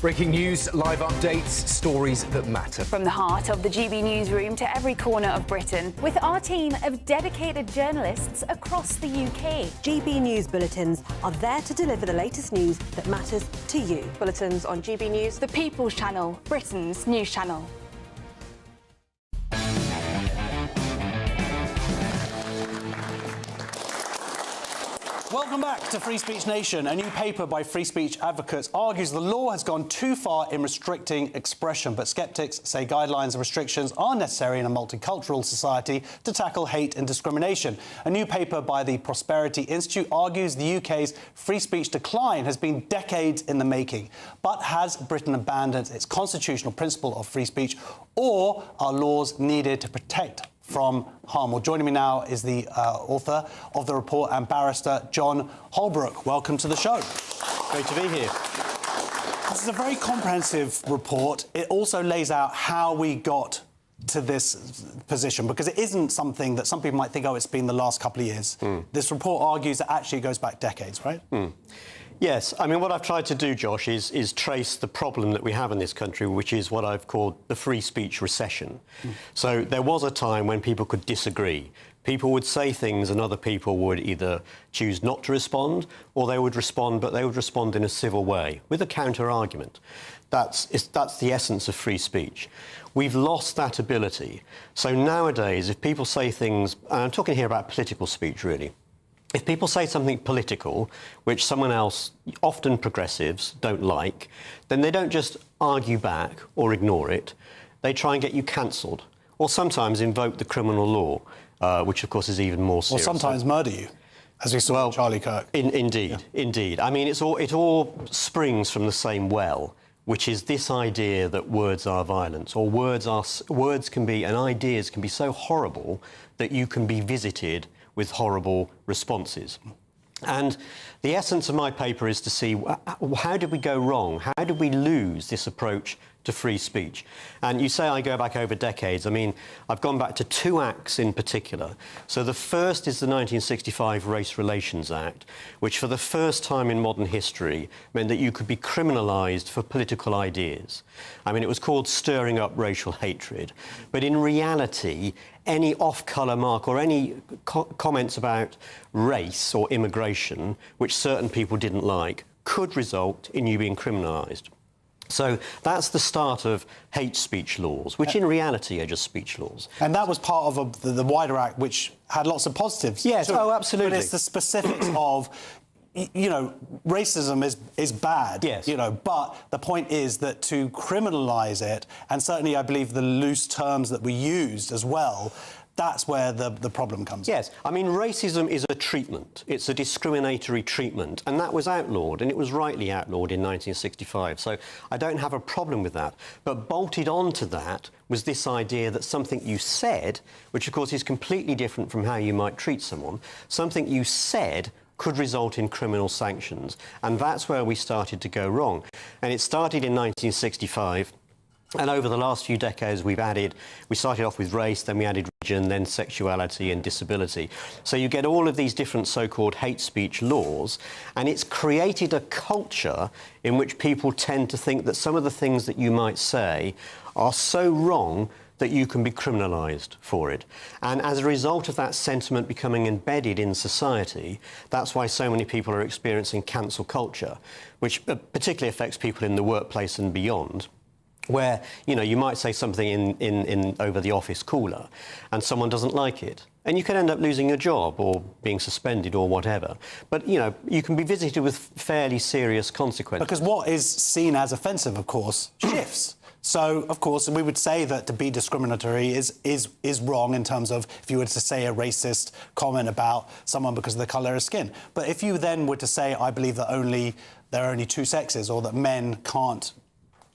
Breaking news, live updates, stories that matter. From the heart of the GB newsroom to every corner of Britain, with our team of dedicated journalists across the UK. GB News bulletins are there to deliver the latest news that matters to you. Bulletins on GB News, the People's Channel, Britain's news channel. Welcome back to Free Speech Nation. A new paper by free speech advocates argues the law has gone too far in restricting expression, but sceptics say guidelines and restrictions are necessary in a multicultural society to tackle hate and discrimination. A new paper by the Prosperity Institute argues the UK's free speech decline has been decades in the making. But has Britain abandoned its constitutional principle of free speech, or are laws needed to protect from harm? Well, joining me now is the author of the report and barrister John Holbrook. Welcome to the show. Great to be here. This is a very comprehensive report. It also lays out how we got to this position, because it isn't something that some people might think, oh, it's been the last couple of years. This report argues that actually it goes back decades, right? Yes, I mean, what I've tried to do, Josh, is trace the problem that we have in this country, which is what I've called the free speech recession. So there was a time when people could disagree. People would say things and other people would either choose not to respond, or they would respond, but they would respond in a civil way, with a counter-argument. That's the essence of free speech. We've lost that ability. So nowadays, if people say things, and I'm talking here about political speech, really, if people say something political, which someone else, often progressives, don't like, then they don't just argue back or ignore it. They try and get you cancelled, or sometimes invoke the criminal law, which, of course, is even more serious. Or sometimes murder you, as we saw with Charlie Kirk. Indeed. I mean, it all springs from the same well, which is this idea that words are violence, or words can be, and ideas can be so horrible that you can be visited with horrible responses. And the essence of my paper is to see how did we go wrong? How did we lose this approach to free speech? And you say I go back over decades. I mean, I've gone back to two acts in particular. So the first is the 1965 Race Relations Act, which for the first time in modern history meant that you could be criminalised for political ideas. I mean, it was called stirring up racial hatred. But in reality, any off-colour mark or any comments about race or immigration, which certain people didn't like, could result in you being criminalised. So that's the start of hate speech laws, which in reality are just speech laws. And that was part of the wider act, which had lots of positives. Yes, absolutely. But it's the specifics of, you know, racism is bad, yes. You know, but the point is that to criminalise it, and certainly I believe the loose terms that we used as well, that's where the problem comes in. Yes, I mean, racism is a treatment. It's a discriminatory treatment, and that was outlawed, and it was rightly outlawed in 1965, so I don't have a problem with that. But bolted onto that was this idea that something you said, which of course is completely different from how you might treat someone, something you said could result in criminal sanctions, and that's where we started to go wrong. And it started in 1965. And over the last few decades, we started off with race, then we added religion, then sexuality and disability. So you get all of these different so-called hate speech laws, and it's created a culture in which people tend to think that some of the things that you might say are so wrong that you can be criminalised for it. And as a result of that sentiment becoming embedded in society, that's why so many people are experiencing cancel culture, which particularly affects people in the workplace and beyond, where, you know, you might say something in over the office cooler and someone doesn't like it, and you can end up losing your job or being suspended or whatever. But, you know, you can be visited with fairly serious consequences. Because what is seen as offensive, of course, shifts. So, of course, we would say that to be discriminatory is wrong in terms of if you were to say a racist comment about someone because of the colour of skin. But if you then were to say, I believe that there are only two sexes, or that men can't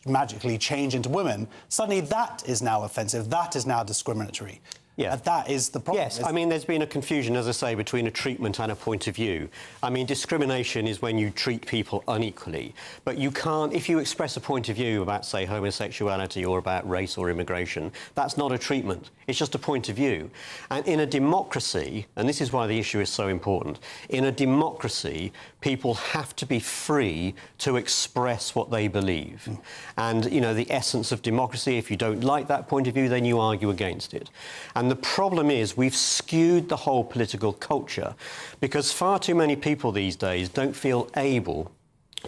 magically change into women, suddenly that is now offensive, that is now discriminatory. Yeah. That is the problem. Yes, I mean, there's been a confusion, as I say, between a treatment and a point of view. I mean, discrimination is when you treat people unequally, but you can't, if you express a point of view about, say, homosexuality or about race or immigration, that's not a treatment. It's just a point of view. And in a democracy, and this is why the issue is so important, in a democracy, people have to be free to express what they believe. And, you know, the essence of democracy, if you don't like that point of view, then you argue against it. And the problem is we've skewed the whole political culture because far too many people these days don't feel able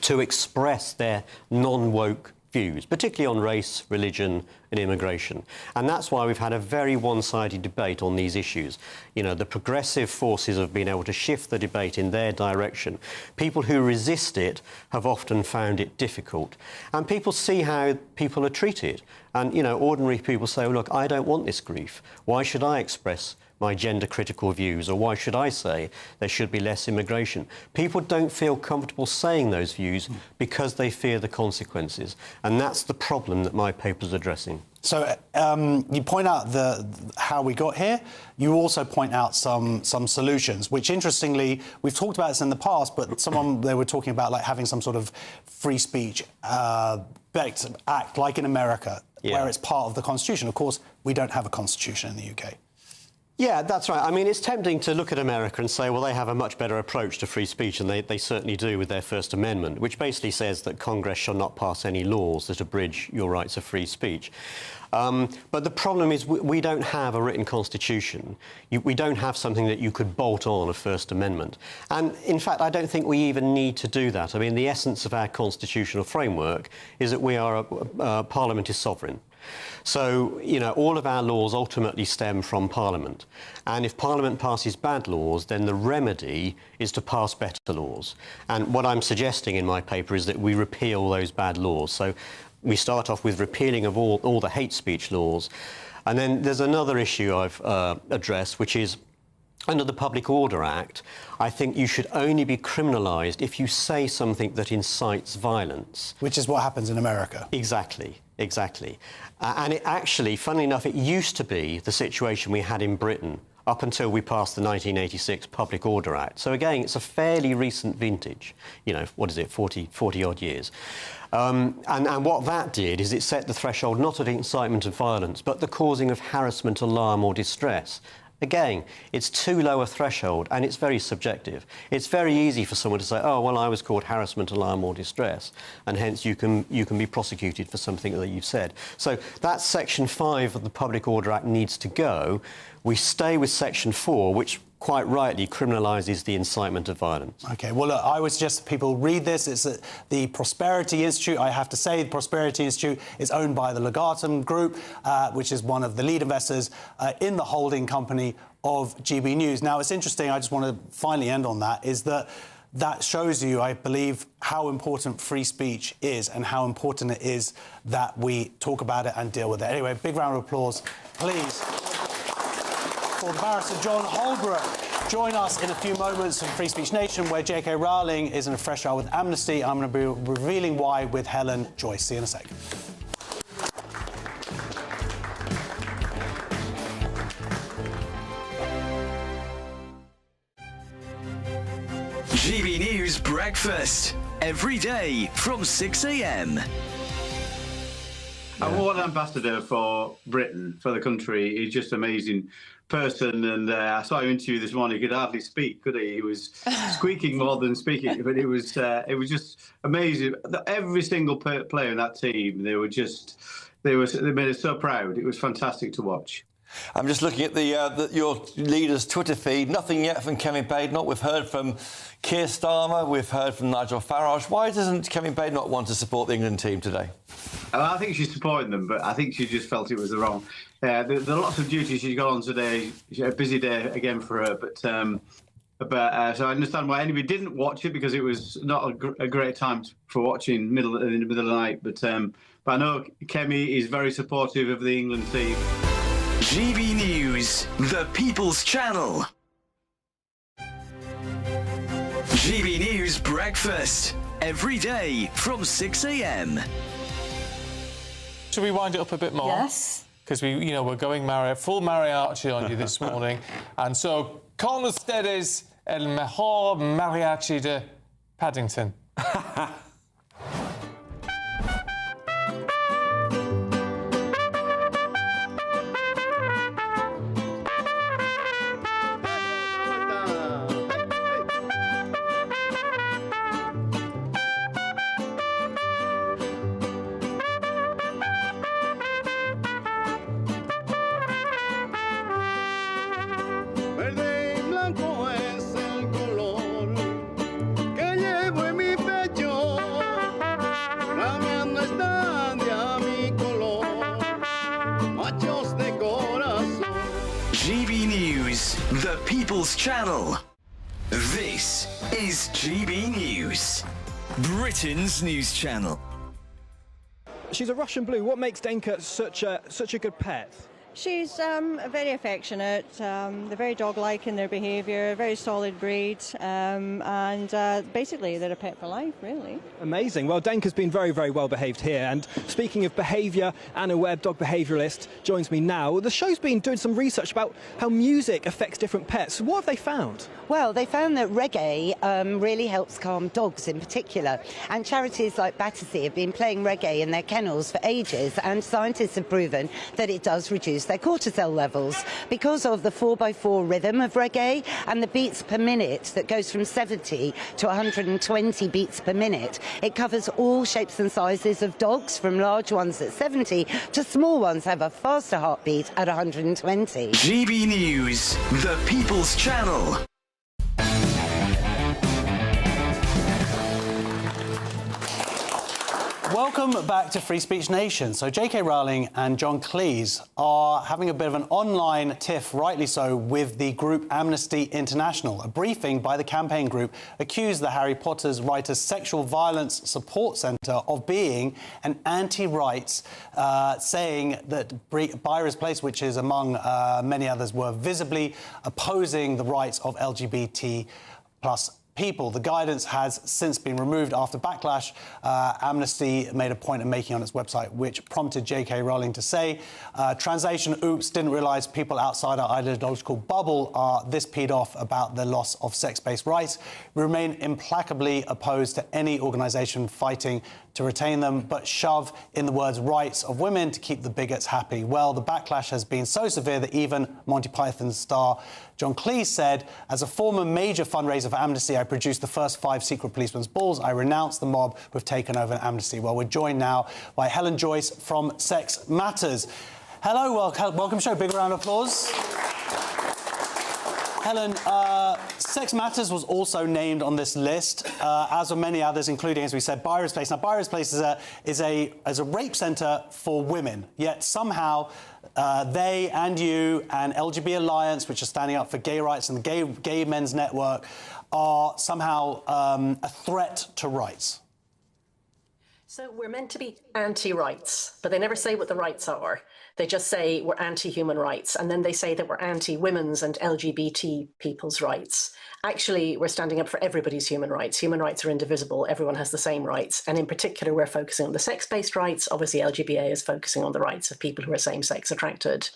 to express their non-woke views, particularly on race, religion and immigration. And that's why we've had a very one-sided debate on these issues. You know, the progressive forces have been able to shift the debate in their direction. People who resist it have often found it difficult. And people see how people are treated. And, you know, ordinary people say, well, look, I don't want this grief. Why should I express my gender-critical views, or why should I say there should be less immigration? People don't feel comfortable saying those views because they fear the consequences, and that's the problem that my paper's addressing. So you point out how we got here. You also point out some solutions, which, interestingly, we've talked about this in the past, but they were talking about like having some sort of free speech act, like in America, where it's part of the Constitution. Of course, we don't have a Constitution in the UK. Yeah, that's right. I mean, it's tempting to look at America and say, well, they have a much better approach to free speech, and they certainly do with their First Amendment, which basically says that Congress shall not pass any laws that abridge your rights of free speech. But the problem is we don't have a written constitution. We don't have something that you could bolt on a First Amendment. And, in fact, I don't think we even need to do that. I mean, the essence of our constitutional framework is that Parliament is sovereign. So, you know, all of our laws ultimately stem from Parliament. And if Parliament passes bad laws, then the remedy is to pass better laws. And what I'm suggesting in my paper is that we repeal those bad laws. So we start off with repealing of all the hate speech laws. And then there's another issue I've addressed, which is under the Public Order Act, I think you should only be criminalised if you say something that incites violence. Which is what happens in America. Exactly. And it actually, funnily enough, it used to be the situation we had in Britain up until we passed the 1986 Public Order Act. So again, it's a fairly recent vintage, you know, what is it, 40-odd years. And what that did is it set the threshold not at incitement of violence, but the causing of harassment, alarm or distress. Again, it's too low a threshold, and it's very subjective. It's very easy for someone to say, oh, well, I was called harassment, alarm or distress, and hence you can be prosecuted for something that you've said. So that Section 5 of the Public Order Act needs to go. We stay with Section 4, which quite rightly criminalises the incitement of violence. OK, well, look, I would suggest people read this. It's at the Prosperity Institute. I have to say the Prosperity Institute is owned by the Legatum Group, which is one of the lead investors in the holding company of GB News. Now, it's interesting, I just want to finally end on that, is that shows you, I believe, how important free speech is and how important it is that we talk about it and deal with it. Anyway, big round of applause, please, for the barrister John Holbrook. Join us in a few moments in Free Speech Nation, where J.K. Rowling is in a fresh trial with Amnesty. I'm going to be revealing why with Helen, Joyce. See you in a sec. GB News Breakfast, every day from 6 a.m. And what an ambassador for Britain, for the country. He's just an amazing person. And I saw him interview this morning. He could hardly speak, could he? He was squeaking more than speaking. But it was just amazing. Every single player in that team, they made us so proud. It was fantastic to watch. I'm just looking at your leader's Twitter feed. Nothing yet from Kevin Badenoch. We've heard from Keir Starmer. We've heard from Nigel Farage. Why doesn't Kevin Badenoch want to support the England team today? I think she's supporting them, but I think she just felt it was the wrong. There are lots of duties she's got on today. A busy day again for her, but so I understand why anybody didn't watch it, because it was not a great time for watching in the middle of the night. But I know Kemi is very supportive of the England team. GB News, the People's Channel. GB News Breakfast, every day from 6 a.m. Should we wind it up a bit more? Yes. Because we're going full mariachi on you this morning. And so, con ustedes el mejor mariachi de Paddington. GB News, the People's Channel. This is GB News, Britain's news channel. She's a Russian blue. What makes Denka such a good pet? She's very affectionate. They're very dog-like in their behaviour, very solid breed, and basically they're a pet for life, really. Amazing. Well, Denka's been very, very well behaved here. And speaking of behaviour, Anna Webb, dog behaviouralist, joins me now. The show's been doing some research about how music affects different pets. What have they found? Well, they found that reggae really helps calm dogs in particular. And charities like Battersea have been playing reggae in their kennels for ages, and scientists have proven that it does reduce their cortisol levels because of the 4x4 rhythm of reggae and the beats per minute that goes from 70 to 120 beats per minute. It covers all shapes and sizes of dogs, from large ones at 70 to small ones have a faster heartbeat at 120. GB News, the People's Channel. Welcome back to Free Speech Nation. So J.K. Rowling and John Cleese are having a bit of an online tiff, rightly so, with the group Amnesty International. A briefing by the campaign group accused the Harry Potter's writer's Sexual Violence Support Centre of being an anti-rights, saying that Byra's Place, which is among many others, were visibly opposing the rights of LGBT plus people. The guidance has since been removed after backlash. Amnesty made a point of making on its website, which prompted J.K. Rowling to say, translation, oops, didn't realise people outside our ideological bubble are this peed off about the loss of sex-based rights. We remain implacably opposed to any organisation fighting to retain them, but shove in the words rights of women to keep the bigots happy. Well, the backlash has been so severe that even Monty Python's star John Cleese said, as a former major fundraiser for Amnesty, I produced the first 5 secret policemen's balls. I renounce the mob who have taken over Amnesty. Well, we're joined now by Helen Joyce from Sex Matters. Hello, welcome to the show. Big round of applause. Helen, Sex Matters was also named on this list, as were many others, including, as we said, Byra's Place. Now, Byra's Place is a rape centre for women, yet somehow they and you and LGBT Alliance, which are standing up for gay rights, and the Gay Men's Network are somehow a threat to rights. So we're meant to be anti-rights, but they never say what the rights are. They just say we're anti-human rights, and then they say that we're anti-women's and LGBT people's rights. Actually, we're standing up for everybody's human rights. Human rights are indivisible. Everyone has the same rights. And in particular, we're focusing on the sex-based rights. Obviously, LGBA is focusing on the rights of people who are same-sex attracted.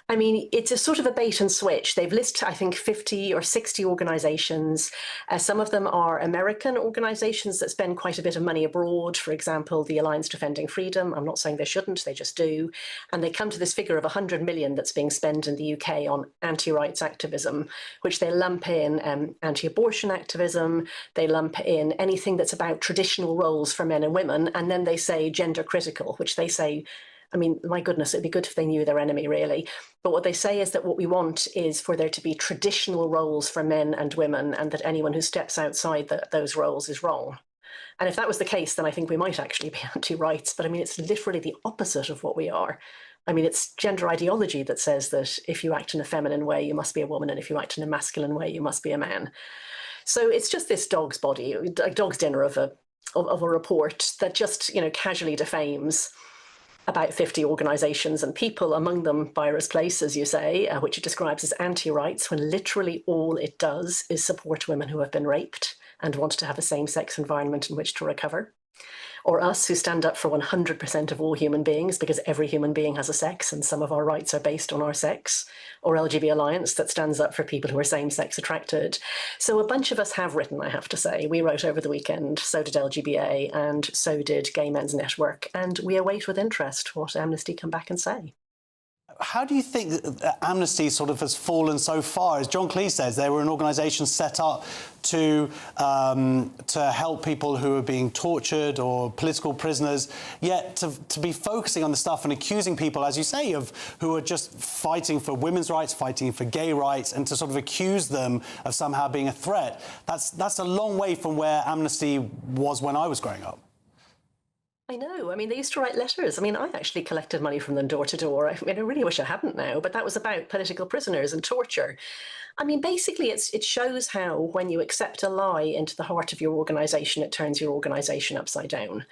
I mean, it's a sort of a bait and switch. They've listed, I think, 50 or 60 organisations. Some of them are American organisations that spend quite a bit of money abroad. For example, the Alliance Defending Freedom. I'm not saying they shouldn't, they just do. And they come to this figure of 100 million that's being spent in the UK on anti-rights activism, which they lump in anti-abortion activism. They lump in anything that's about traditional roles for men and women. And then they say gender critical, which they say, I mean, my goodness, it'd be good if they knew their enemy, really. But what they say is that what we want is for there to be traditional roles for men and women, and that anyone who steps outside those roles is wrong. And if that was the case, then I think we might actually be anti-rights. But I mean, it's literally the opposite of what we are. I mean, it's gender ideology that says that if you act in a feminine way, you must be a woman, and if you act in a masculine way, you must be a man. So it's just this dog's body, like dog's dinner of a report that just, you know, casually defames about 50 organisations and people, among them Virus Place, as you say, which it describes as anti-rights, when literally all it does is support women who have been raped and want to have a same-sex environment in which to recover. Or us, who stand up for 100% of all human beings, because every human being has a sex and some of our rights are based on our sex. Or LGB Alliance, that stands up for people who are same-sex attracted. So a bunch of us have written, I have to say. We wrote over the weekend, so did LGBA, and so did Gay Men's Network. And we await with interest what Amnesty come back and say. How do you think that Amnesty sort of has fallen so far? As John Cleese says, they were an organisation set up to help people who are being tortured or political prisoners, yet to be focusing on the stuff and accusing people, as you say, of who are just fighting for women's rights, fighting for gay rights, and to sort of accuse them of somehow being a threat. That's a long way from where Amnesty was when I was growing up. I know. I mean, they used to write letters. I mean, I actually collected money from them door to door. I mean, I really wish I hadn't now, but that was about political prisoners and torture. I mean, basically, it shows how when you accept a lie into the heart of your organisation, it turns your organisation upside down.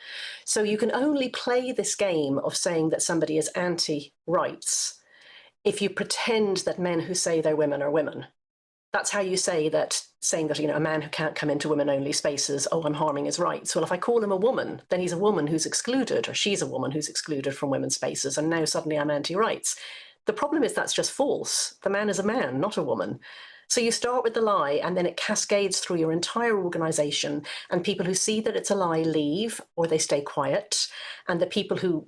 So you can only play this game of saying that somebody is anti-rights if you pretend that men who say they're women are women. That's how you say that, saying that, you know, a man who can't come into women-only spaces, oh, I'm harming his rights. Well, if I call him a woman, then he's a woman who's excluded, or she's a woman who's excluded from women's spaces, and now suddenly I'm anti-rights. The problem is that's just false. The man is a man, not a woman. So you start with the lie, and then it cascades through your entire organisation, and people who see that it's a lie leave, or they stay quiet, and the people who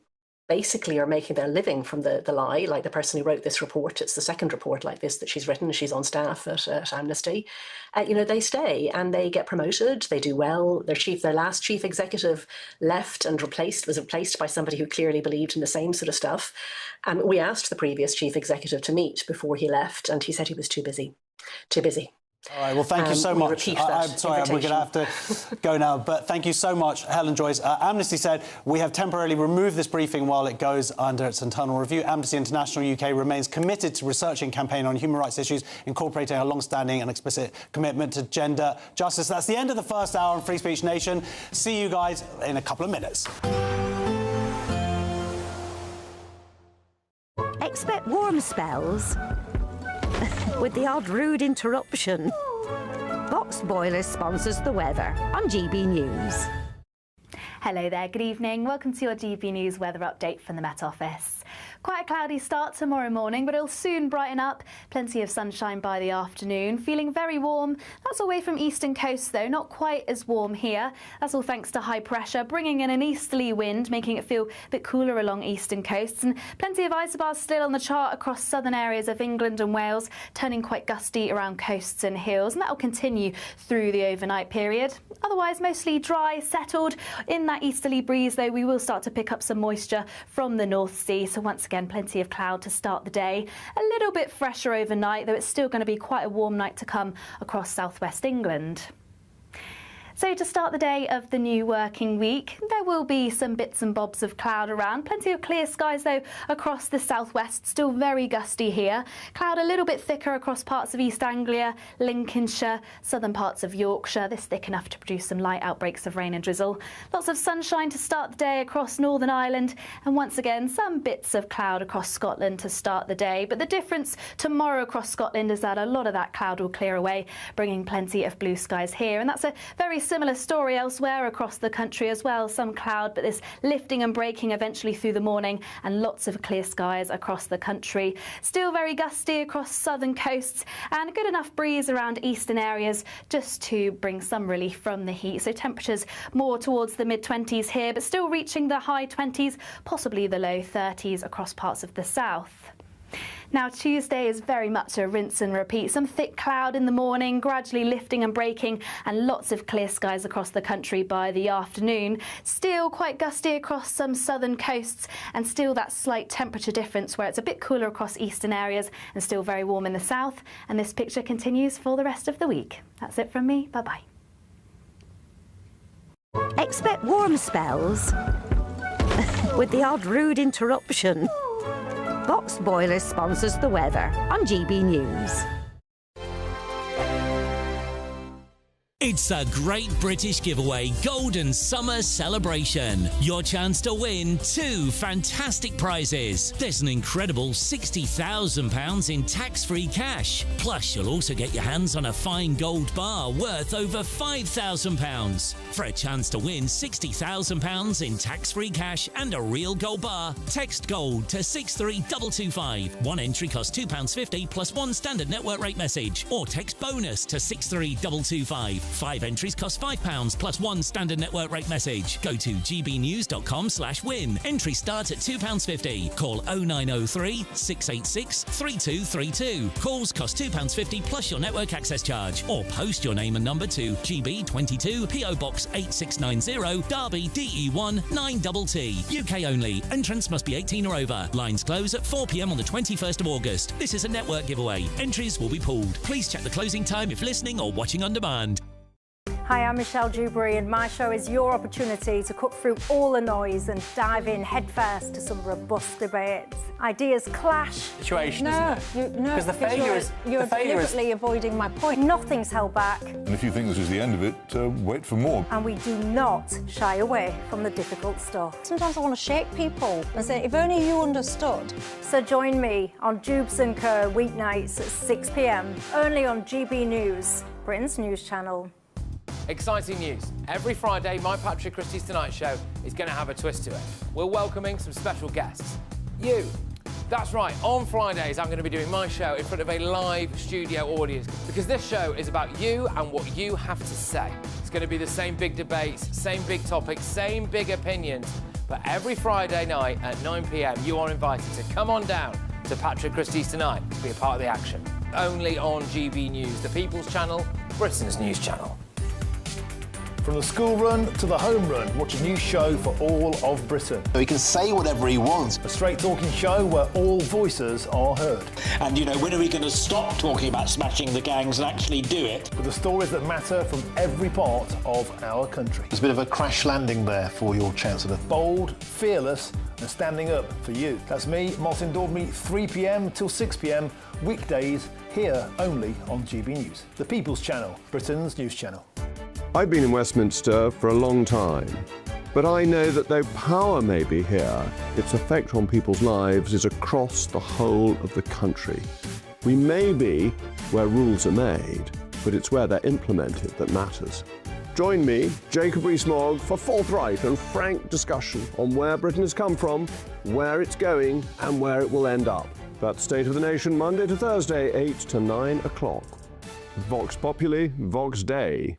basically are making their living from the lie, like the person who wrote this report. It's the second report like this that she's written. She's on staff at Amnesty. You know, they stay and they get promoted. They do well. Their last chief executive left and was replaced by somebody who clearly believed in the same sort of stuff. We asked the previous chief executive to meet before he left, and he said he was too busy. Too busy. All right, well, thank you so much. I'm sorry, we're going to have to go now, but thank you so much, Helen, Joyce. Amnesty said, we have temporarily removed this briefing while it goes under its internal review. Amnesty International UK remains committed to researching and campaigning on human rights issues, incorporating a long-standing and explicit commitment to gender justice. That's the end of the first hour on Free Speech Nation. See you guys in a couple of minutes. Expect warm spells with the odd rude interruption. Box Boiler sponsors the weather on GB News. Hello there, good evening. Welcome to your GB News weather update from the Met Office. Quite a cloudy start tomorrow morning, but it'll soon brighten up. Plenty of sunshine by the afternoon. Feeling very warm. That's away from eastern coast, though. Not quite as warm here. That's all thanks to high pressure, bringing in an easterly wind, making it feel a bit cooler along eastern coasts. And plenty of isobars still on the chart across southern areas of England and Wales, turning quite gusty around coasts and hills. And that will continue through the overnight period. Otherwise, mostly dry, settled. In that easterly breeze, though, we will start to pick up some moisture from the North Sea. So once again, plenty of cloud to start the day. A little bit fresher overnight, though it's still going to be quite a warm night to come across southwest England. So to start the day of the new working week, there will be some bits and bobs of cloud around. Plenty of clear skies, though, across the southwest. Still very gusty here. Cloud a little bit thicker across parts of East Anglia, Lincolnshire, southern parts of Yorkshire. This thick enough to produce some light outbreaks of rain and drizzle. Lots of sunshine to start the day across Northern Ireland. And once again, some bits of cloud across Scotland to start the day. But the difference tomorrow across Scotland is that a lot of that cloud will clear away, bringing plenty of blue skies here. And that's a very similar story elsewhere across the country as well. Some cloud, but this lifting and breaking eventually through the morning, and lots of clear skies across the country. Still very gusty across southern coasts, and a good enough breeze around eastern areas just to bring some relief from the heat. So temperatures more towards the mid-20s here, but still reaching the high 20s, possibly the low 30s across parts of the south. Now, Tuesday is very much a rinse and repeat. Some thick cloud in the morning, gradually lifting and breaking, and lots of clear skies across the country by the afternoon. Still quite gusty across some southern coasts, and still that slight temperature difference where it's a bit cooler across eastern areas and still very warm in the south. And this picture continues for the rest of the week. That's it from me. Bye-bye. Expect warm spells with the odd rude interruption. Boxed Boilers sponsors the weather on GB News. It's a Great British Giveaway Golden Summer Celebration. Your chance to win 2 fantastic prizes. There's an incredible £60,000 in tax-free cash. Plus, you'll also get your hands on a fine gold bar worth over £5,000. For a chance to win £60,000 in tax-free cash and a real gold bar, text GOLD to 63225. One entry costs £2.50 plus one standard network rate message, or text BONUS to 63225. 5 entries cost £5 plus one standard network rate message. Go to gbnews.com/win. Entry starts at £2.50. Call 0903 686 3232. Calls cost £2.50 plus your network access charge. Or post your name and number to GB22 PO Box 8690 Derby DE1 9TT. UK only. Entrance must be 18 or over. Lines close at 4 p.m. on the 21st of August. This is a network giveaway. Entries will be pooled. Please check the closing time if listening or watching on demand. Hi, I'm Michelle Dewberry, and my show is your opportunity to cut through all the noise and dive in headfirst to some robust debates. Ideas clash. Situation, no, isn't it? Because the failure is... You're deliberately avoiding my point. Nothing's held back. And if you think this is the end of it, wait for more. And we do not shy away from the difficult stuff. Sometimes I want to shake people and say, if only you understood. So join me on Jubes & Co. weeknights at 6 p.m, only on GB News, Britain's news channel. Exciting news. Every Friday, my Patrick Christie's Tonight Show is going to have a twist to it. We're welcoming some special guests. You. That's right, on Fridays I'm going to be doing my show in front of a live studio audience, because this show is about you and what you have to say. It's going to be the same big debates, same big topics, same big opinions. But every Friday night at 9 p.m, you are invited to come on down to Patrick Christie's Tonight to be a part of the action. Only on GB News, the People's Channel, Britain's news channel. From the school run to the home run, watch a new show for all of Britain. He can say whatever he wants. A straight-talking show where all voices are heard. And, you know, when are we going to stop talking about smashing the gangs and actually do it? With the stories that matter from every part of our country. There's a bit of a crash landing there for your Chancellor. Bold, fearless and standing up for you. That's me, Martin Daubney, 3 p.m. till 6 p.m, weekdays, here only on GB News. The People's Channel, Britain's news channel. I've been in Westminster for a long time, but I know that though power may be here, its effect on people's lives is across the whole of the country. We may be where rules are made, but it's where they're implemented that matters. Join me, Jacob Rees-Mogg, for forthright and frank discussion on where Britain has come from, where it's going, and where it will end up. That's State of the Nation, Monday to Thursday, 8 to 9 o'clock. Vox Populi, Vox Dei.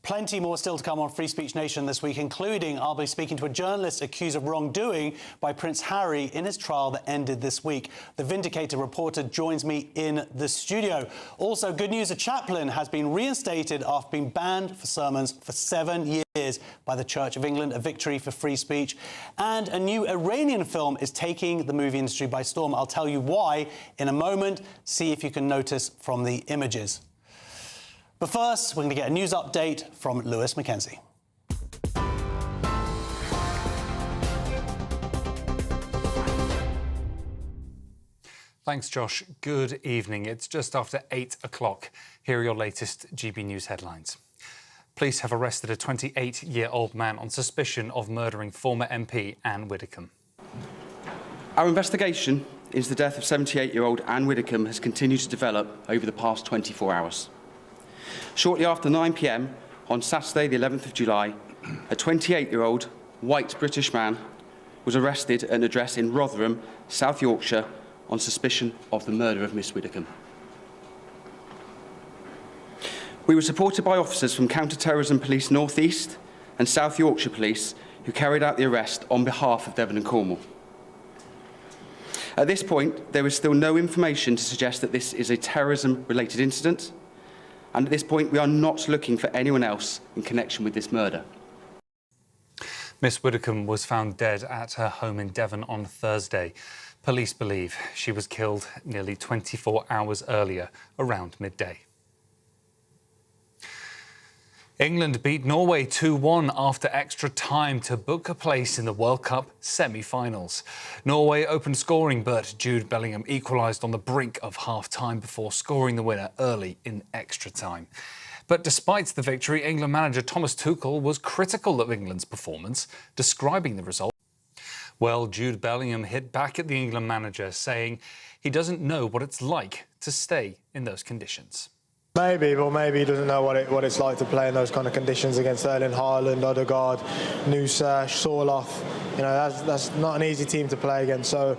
Plenty more still to come on Free Speech Nation this week, including I'll be speaking to a journalist accused of wrongdoing by Prince Harry in his trial that ended this week. The Vindicator reporter joins me in the studio. Also, good news, a chaplain has been reinstated after being banned for sermons for 7 years by the Church of England, a victory for free speech. And a new Iranian film is taking the movie industry by storm. I'll tell you why in a moment. See if you can notice from the images. But first, we're going to get a news update from Lewis Mackenzie. Thanks, Josh. Good evening. It's just after 8 o'clock. Here are your latest GB News headlines. Police have arrested a 28-year-old man on suspicion of murdering former MP Ann Widdecombe. Our investigation into the death of 78-year-old Ann Widdecombe has continued to develop over the past 24 hours. Shortly after 9 p.m. on Saturday, the 11th of July, a 28-year-old white British man was arrested at an address in Rotherham, South Yorkshire, on suspicion of the murder of Miss Widdecombe. We were supported by officers from Counter-Terrorism Police North East and South Yorkshire Police who carried out the arrest on behalf of Devon and Cornwall. At this point, there is still no information to suggest that this is a terrorism-related incident, and at this point, we are not looking for anyone else in connection with this murder. Miss Widdecombe was found dead at her home in Devon on Thursday. Police believe she was killed nearly 24 hours earlier, around midday. England beat Norway 2-1 after extra time to book a place in the World Cup semi-finals. Norway opened scoring, but Jude Bellingham equalised on the brink of half-time before scoring the winner early in extra time. But despite the victory, England manager Thomas Tuchel was critical of England's performance, describing the result. Well, Jude Bellingham hit back at the England manager, saying he doesn't know what it's like to stay in those conditions. Maybe, but maybe he doesn't know what it's like to play in those kind of conditions against Erling Haaland, Odegaard, Nusa, Sorloth. You know, that's not an easy team to play against. So,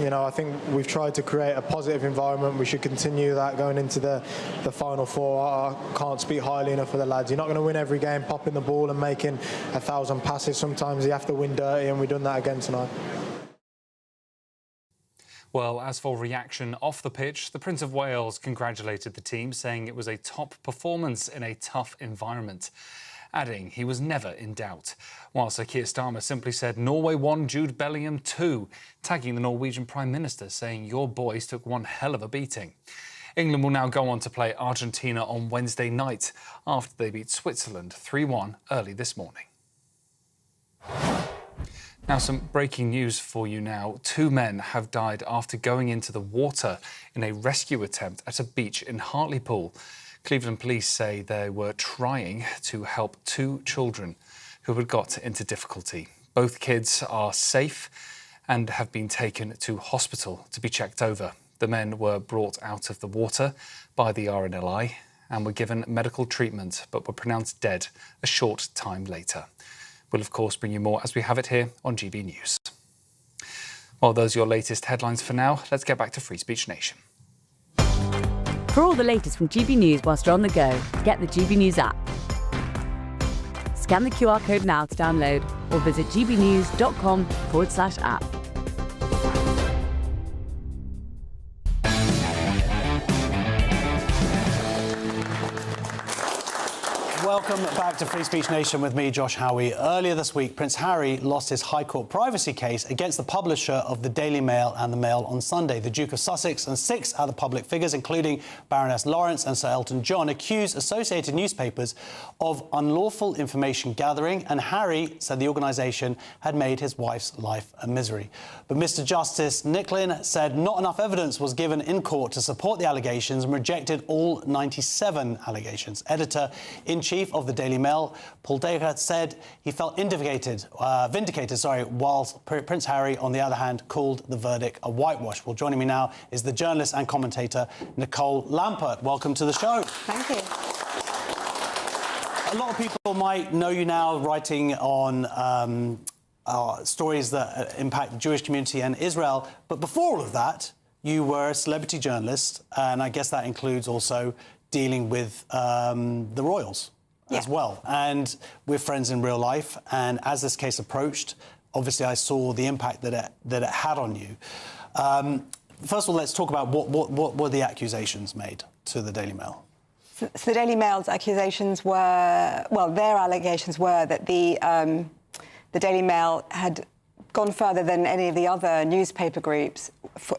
you know, I think we've tried to create a positive environment. We should continue that going into the Final Four. I can't speak highly enough for the lads. You're not going to win every game popping the ball and making 1,000 passes. Sometimes you have to win dirty, and we've done that again tonight. Well, as for reaction off the pitch, the Prince of Wales congratulated the team, saying it was a top performance in a tough environment, adding he was never in doubt. While Sir Keir Starmer simply said Norway won, Jude Bellingham too, tagging the Norwegian Prime Minister, saying your boys took one hell of a beating. England will now go on to play Argentina on Wednesday night after they beat Switzerland 3-1 early this morning. Now, some breaking news for you now. 2 men have died after going into the water in a rescue attempt at a beach in Hartlepool. Cleveland police say they were trying to help 2 children who had got into difficulty. Both kids are safe and have been taken to hospital to be checked over. The men were brought out of the water by the RNLI and were given medical treatment, but were pronounced dead a short time later. We'll, of course, bring you more as we have it here on GB News. Well, those are your latest headlines for now. Let's get back to Free Speech Nation. For all the latest from GB News whilst you're on the go, get the GB News app. Scan the QR code now to download or visit gbnews.com/app. Welcome back to Free Speech Nation with me, Josh Howie. Earlier this week, Prince Harry lost his High Court privacy case against the publisher of the Daily Mail and the Mail on Sunday. The Duke of Sussex and 6 other public figures, including Baroness Lawrence and Sir Elton John, accused associated newspapers of unlawful information gathering, and Harry said the organisation had made his wife's life a misery. But Mr Justice Nicklin said not enough evidence was given in court to support the allegations and rejected all 97 allegations. Editor-in-Chief of the Daily Mail, Paul Dacre, said he felt vindicated, whilst Prince Harry, on the other hand, called the verdict a whitewash. Well, joining me now is the journalist and commentator Nicole Lampert. Welcome to the show. Thank you. A lot of people might know you now writing on stories that impact the Jewish community and Israel, but before all of that, you were a celebrity journalist, and I guess that includes also dealing with the royals as well. And we're friends in real life, and as this case approached, obviously I saw the impact that it had on you. First of all, let's talk about what were the accusations made to the Daily Mail? So the Daily Mail's accusations were, well, their allegations were that the Daily Mail had gone further than any of the other newspaper groups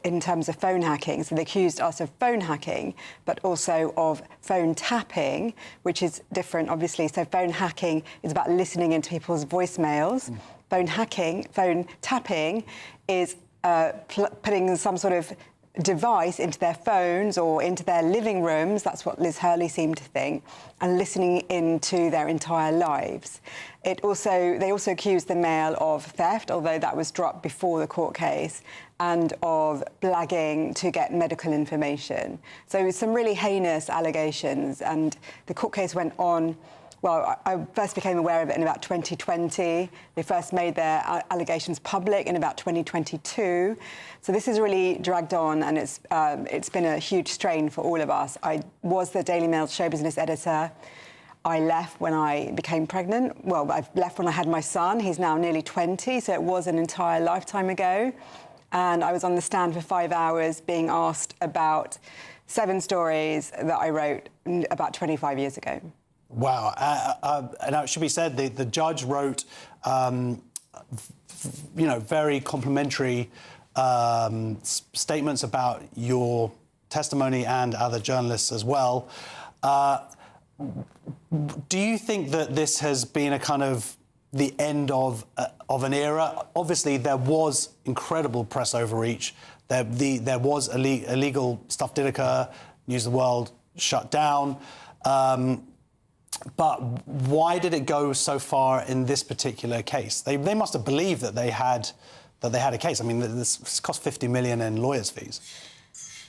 in terms of phone hacking. So they accused us of phone hacking, but also of phone tapping, which is different, obviously. So phone hacking is about listening into people's voicemails. Phone tapping is putting some sort of device into their phones or into their living rooms, that's what Liz Hurley seemed to think, and listening into their entire lives. They also accused the Mail of theft, although that was dropped before the court case, and of blagging to get medical information. So some really heinous allegations, and the court case went on. Well, I first became aware of it in about 2020. They first made their allegations public in about 2022. So this has really dragged on, and it's been a huge strain for all of us. I was the Daily Mail's show business editor. I left when I became pregnant. Well, I left when I had my son. He's now nearly 20, so it was an entire lifetime ago. And I was on the stand for 5 hours being asked about 7 stories that I wrote about 25 years ago. Wow. Now, it should be said, the judge wrote, very complimentary statements about your testimony and other journalists as well. Do you think that this has been a kind of the end of an era? Obviously, there was incredible press overreach. There was illegal stuff did occur. News of the World shut down. But why did it go so far in this particular case? They must have believed that they had a case. I mean, this cost $50 million in lawyers' fees.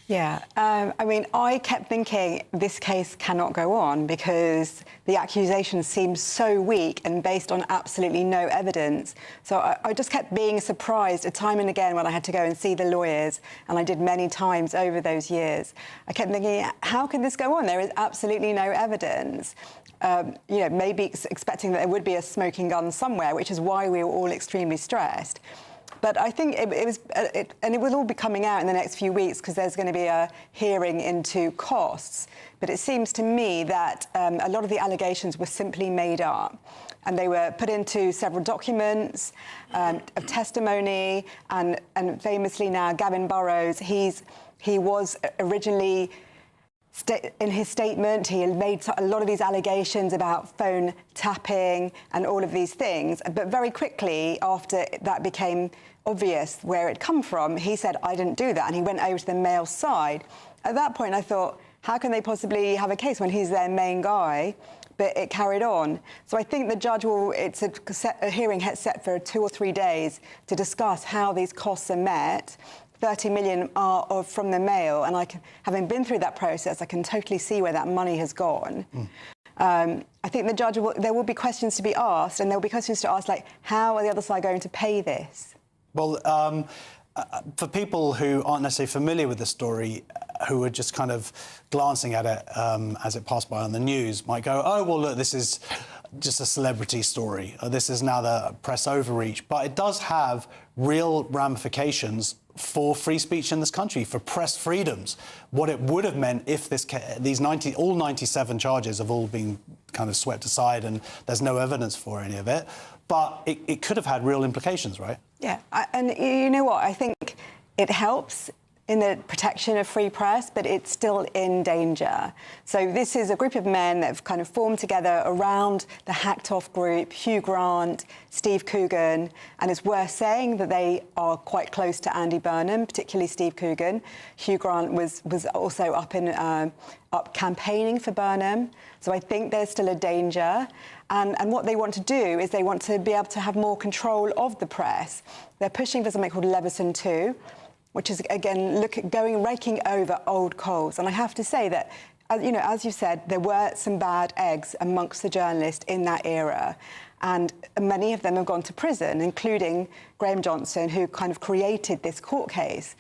Yeah, I kept thinking this case cannot go on because the accusations seem so weak and based on absolutely no evidence. So I just kept being surprised time and again when I had to go and see the lawyers, and I did many times over those years. I kept thinking, how can this go on? There is absolutely no evidence. Maybe expecting that there would be a smoking gun somewhere, which is why we were all extremely stressed. But I think it will all be coming out in the next few weeks because there's going to be a hearing into costs. But it seems to me that a lot of the allegations were simply made up. And they were put into several documents of testimony. And famously now, Gavin Burrows, he was originally... in his statement, he made a lot of these allegations about phone tapping and all of these things. But very quickly, after that became obvious where it come from, he said, I didn't do that. And he went over to the Mail side. At that point, I thought, how can they possibly have a case when he's their main guy? But it carried on. So I think the judge it's a hearing set for 2 or 3 days to discuss how these costs are met. 30 million are from the Mail, and having been through that process, I can totally see where that money has gone. I think the judge there will be questions to be asked, and there will be questions to ask, like, how are the other side going to pay this? Well, for people who aren't necessarily familiar with the story, who are just kind of glancing at it as it passed by on the news, might go, oh, well, look, this is just a celebrity story. This is now the press overreach. But it does have real ramifications for free speech in this country, for press freedoms. What it would have meant if all 97 charges have all been kind of swept aside and there's no evidence for any of it. But it could have had real implications, right? Yeah, and you know what? I think it helps in the protection of free press, but it's still in danger. So this is a group of men that have kind of formed together around the hacked-off group, Hugh Grant, Steve Coogan, and it's worth saying that they are quite close to Andy Burnham, particularly Steve Coogan. Hugh Grant was also up campaigning for Burnham, so I think there's still a danger. And what they want to do is they want to be able to have more control of the press. They're pushing for something called Leveson 2, which is, again, raking over old coals. And I have to say that, as you said, there were some bad eggs amongst the journalists in that era. And many of them have gone to prison, including Graham Johnson, who kind of created this court case.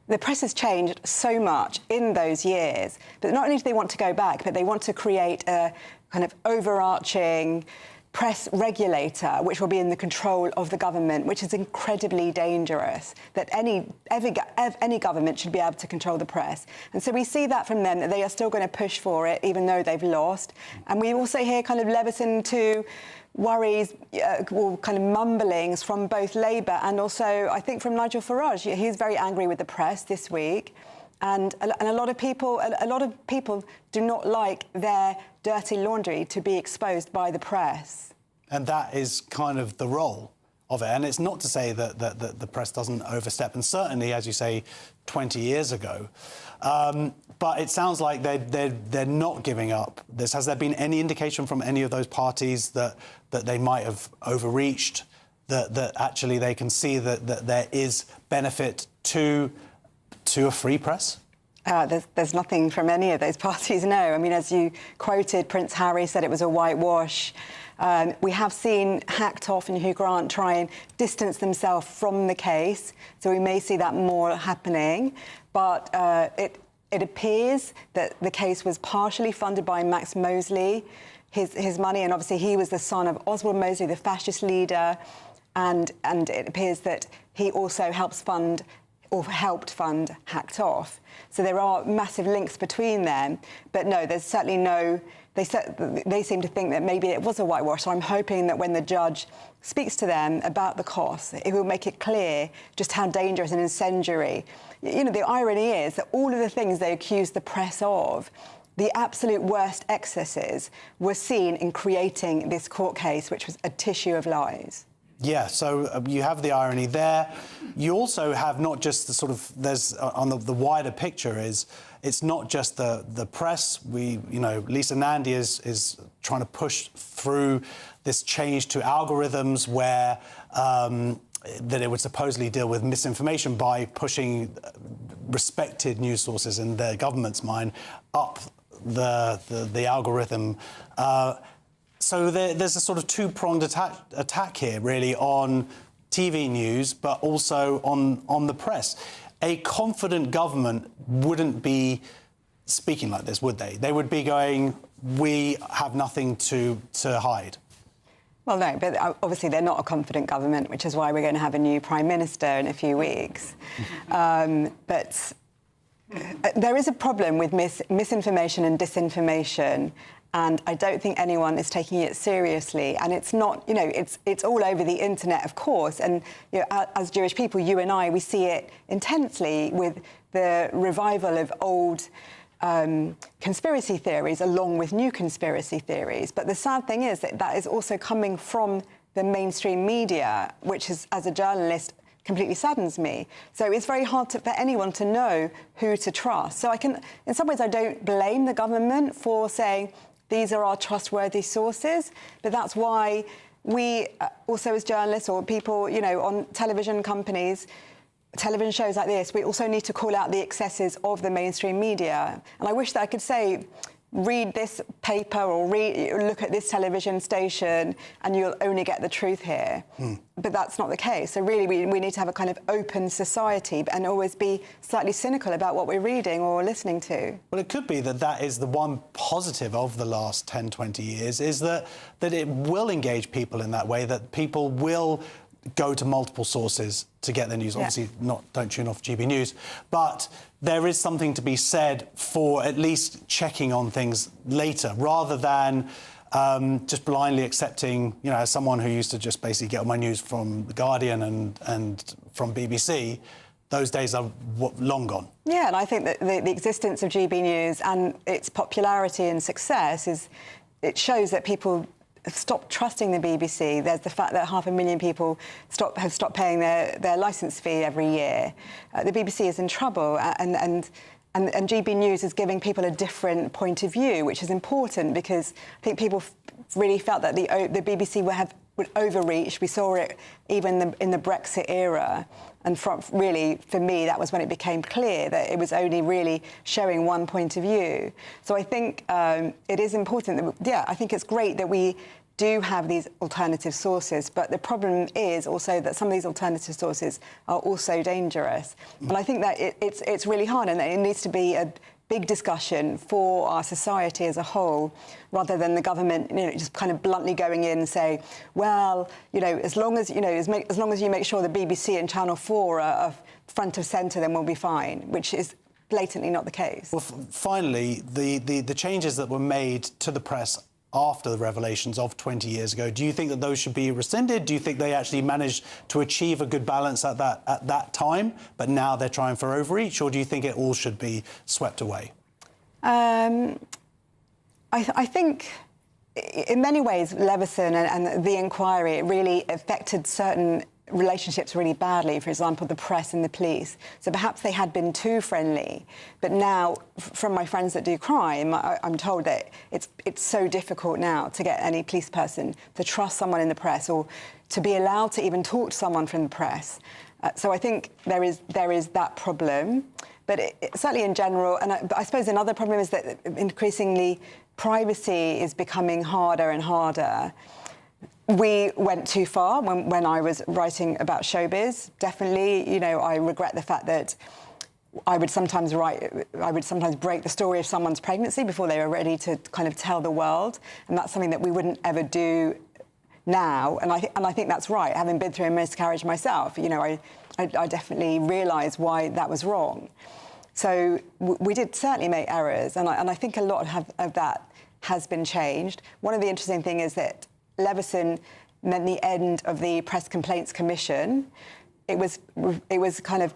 The press has changed so much in those years. But not only do they want to go back, but they want to create a kind of overarching press regulator, which will be in the control of the government, which is incredibly dangerous, that any government should be able to control the press. And so we see that from them, that they are still going to push for it, even though they've lost. And we also hear kind of Leveson 2 worries or kind of mumblings from both Labour and also, I think, from Nigel Farage. He's very angry with the press this week. And a lot of people do not like their dirty laundry to be exposed by the press. And that is kind of the role of it. And it's not to say that the press doesn't overstep, and certainly, as you say, 20 years ago. But it sounds like they're not giving up this. Has there been any indication from any of those parties that they might have overreached, that actually they can see that there is benefit to a free press? There's nothing from any of those parties, no. I mean, as you quoted, Prince Harry said it was a whitewash. We have seen Hacked Off and Hugh Grant try and distance themselves from the case, so we may see that more happening. But it appears that the case was partially funded by Max Mosley, his money, and obviously he was the son of Oswald Mosley, the fascist leader, and it appears that he also helped fund Hacked Off. So there are massive links between them. But no, there's certainly no... They seem to think that maybe it was a whitewash. So I'm hoping that when the judge speaks to them about the costs, it will make it clear just how dangerous and incendiary. You know, the irony is that all of the things they accused the press of, the absolute worst excesses, were seen in creating this court case, which was a tissue of lies. Yeah, so you have the irony there. You also have not just the sort of... There's on the wider picture is... It's not just the press. Lisa Nandy is trying to push through this change to algorithms where that it would supposedly deal with misinformation by pushing respected news sources in the government's mind up the algorithm. So there's a sort of two-pronged attack here, really, on TV news, but also on the press. A confident government wouldn't be speaking like this, would they? They would be going, we have nothing to hide. Well, no, but obviously they're not a confident government, which is why we're going to have a new Prime Minister in a few weeks. But there is a problem with misinformation and disinformation, and I don't think anyone is taking it seriously. And it's not, it's all over the internet, of course. And as Jewish people, you and I, we see it intensely with the revival of old conspiracy theories along with new conspiracy theories. But the sad thing is that is also coming from the mainstream media, which is, as a journalist, completely saddens me. So it's very hard for anyone to know who to trust. So in some ways, I don't blame the government for saying, these are our trustworthy sources, but that's why we also as journalists or people, on television companies, television shows like this, we also need to call out the excesses of the mainstream media. And I wish that I could say, read this paper or look at this television station and you'll only get the truth here. But that's not the case. So really we need to have a kind of open society and always be slightly cynical about what we're reading or listening to. Well, it could be that is the one positive of the last 10, 20 years, is that it will engage people in that way, that people will go to multiple sources to get their news. Yeah. Obviously, don't tune off GB News. But there is something to be said for at least checking on things later, rather than just blindly accepting, as someone who used to just basically get all my news from The Guardian and from BBC, those days are long gone. Yeah, and I think that the existence of GB News and its popularity and success it shows that people stopped trusting the BBC. There's the fact that 500,000 people have stopped paying their licence fee every year. The BBC is in trouble, and GB News is giving people a different point of view, which is important because I think people really felt that the BBC would overreach. We saw it even in the Brexit era. And for me, that was when it became clear that it was only really showing one point of view. So I think it is important I think it's great that we do have these alternative sources, but the problem is also that some of these alternative sources are also dangerous. And I think that it's really hard, and it needs to be a big discussion for our society as a whole, rather than the government, just kind of bluntly going in and say, well, as long as you make sure the BBC and Channel 4 are front of centre, then we'll be fine, which is blatantly not the case. Well, finally, the changes that were made to the press after the revelations of 20 years ago, do you think that those should be rescinded? Do you think they actually managed to achieve a good balance at that time, but now they're trying for overreach, or do you think it all should be swept away? I think in many ways, Leveson and the inquiry, it really affected certain relationships really badly, for example, the press and the police. So perhaps they had been too friendly. But now, from my friends that do crime, I'm told that it's so difficult now to get any police person to trust someone in the press or to be allowed to even talk to someone from the press. So I think there is that problem. But certainly in general, and I suppose another problem is that increasingly privacy is becoming harder and harder. We went too far when I was writing about showbiz. Definitely, you know, I regret the fact that I would sometimes break the story of someone's pregnancy before they were ready to kind of tell the world, and that's something that we wouldn't ever do now. And I think that's right. Having been through a miscarriage myself, you know, I definitely realise why that was wrong. So we did certainly make errors, and I think a lot of that has been changed. One of the interesting things is that Leveson meant the end of the Press Complaints Commission. It was kind of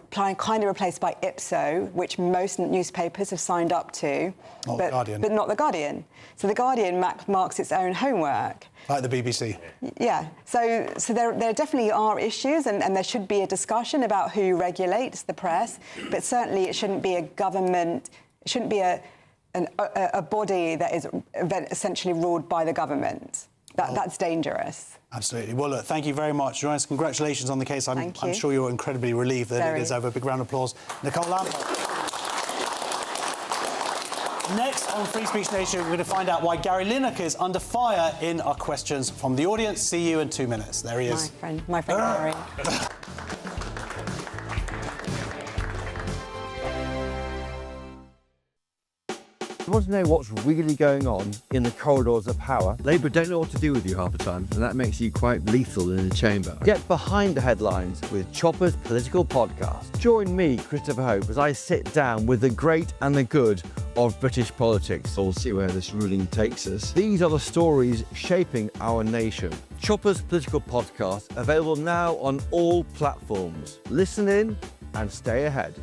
replaced by Ipso, which most newspapers have signed up to, The Guardian. But not The Guardian. So The Guardian marks its own homework. Like the BBC. Yeah. So there definitely are issues, and there should be a discussion about who regulates the press, but certainly it shouldn't be a government. It shouldn't be a body that is essentially ruled by the government. That's dangerous. Absolutely. Well, look, thank you very much, Joyce. Congratulations on the case. I'm sure you're incredibly relieved that it is over. A big round of applause. Nicole Lampert. Next on Free Speech Nation, we're going to find out why Gary Lineker is under fire in our questions from the audience. See you in 2 minutes. There he is. My friend Gary. You want to know what's really going on in the corridors of power? Labour don't know what to do with you half the time, and that makes you quite lethal in the chamber. Get behind the headlines with Chopper's Political Podcast. Join me, Christopher Hope, as I sit down with the great and the good of British politics. We'll see where this ruling takes us. These are the stories shaping our nation. Chopper's Political Podcast, available now on all platforms. Listen in and stay ahead.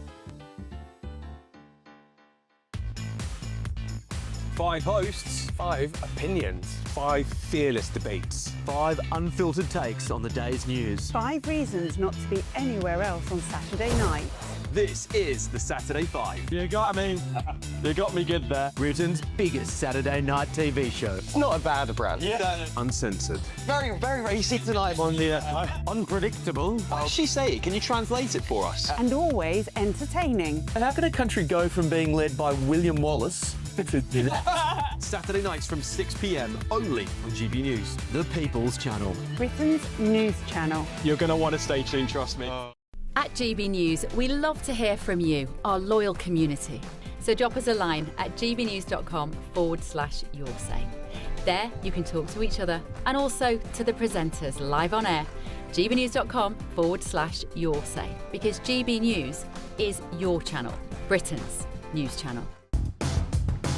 5 hosts, 5 opinions, 5 fearless debates, 5 unfiltered takes on the day's news. 5 reasons not to be anywhere else on Saturday night. This is the Saturday 5. You got me. You got me good there. Britain's biggest Saturday night TV show. It's not a bad brand. Yeah. Uncensored. Very, very racy tonight on the unpredictable. What did she say? Can you translate it for us? And always entertaining. And how can a country go from being led by William Wallace to Saturday nights from 6 p.m. only on GB News. The People's Channel. Britain's news channel. You're going to want to stay tuned, trust me. At GB News, we love to hear from you, our loyal community. So drop us a line at gbnews.com/yoursay. There you can talk to each other and also to the presenters live on air. gbnews.com/yoursay, because GB News is your channel, Britain's news channel.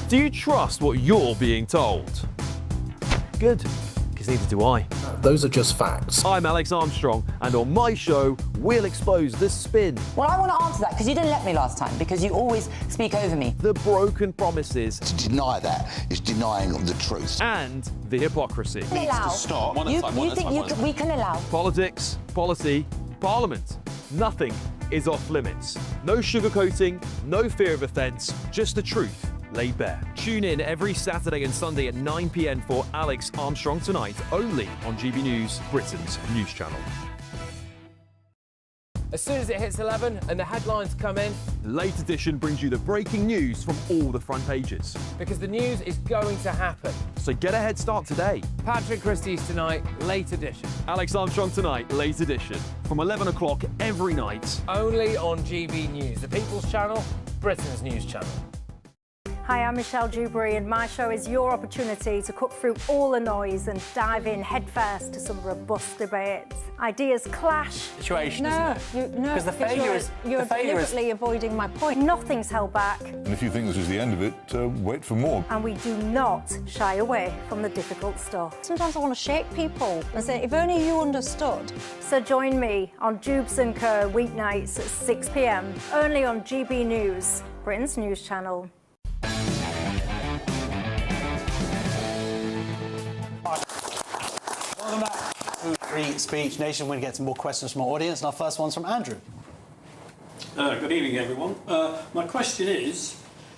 Do you trust what you're being told? Good, because neither do I. Those are just facts. I'm Alex Armstrong, and on my show, we'll expose the spin. Well, I want to answer that, because you didn't let me last time, because you always speak over me. The broken promises. To deny that is denying the truth. And the hypocrisy. Needs to stop. You think we can allow? Politics, policy, parliament. Nothing is off limits. No sugarcoating, no fear of offence, just the truth laid bare. Tune in every Saturday and Sunday at 9 p.m. for Alex Armstrong Tonight, only on GB News, Britain's news channel. As soon as it hits 11 and the headlines come in, Late Edition brings you the breaking news from all the front pages. because the news is going to happen. So get a head start today. Patrick Christie's Tonight, Late Edition. Alex Armstrong Tonight, Late Edition. From 11 o'clock every night. Only on GB News, the People's Channel, Britain's news channel. Hi, I'm Michelle Dewberry, and my show is your opportunity to cut through all the noise and dive in headfirst to some robust debates. Ideas clash. Situation, isn't it? Because the failure is... You're deliberately avoiding my point. Nothing's held back. And if you think this is the end of it, wait for more. And we do not shy away from the difficult stuff. Sometimes I want to shake people and say, if only you understood. So join me on Jubes & Co. weeknights at 6 p.m. only on GB News, Britain's news channel. Welcome back to Free Speech Nation. We're going to get some more questions from our audience, and our first one's from Andrew. Good evening, everyone. My question is,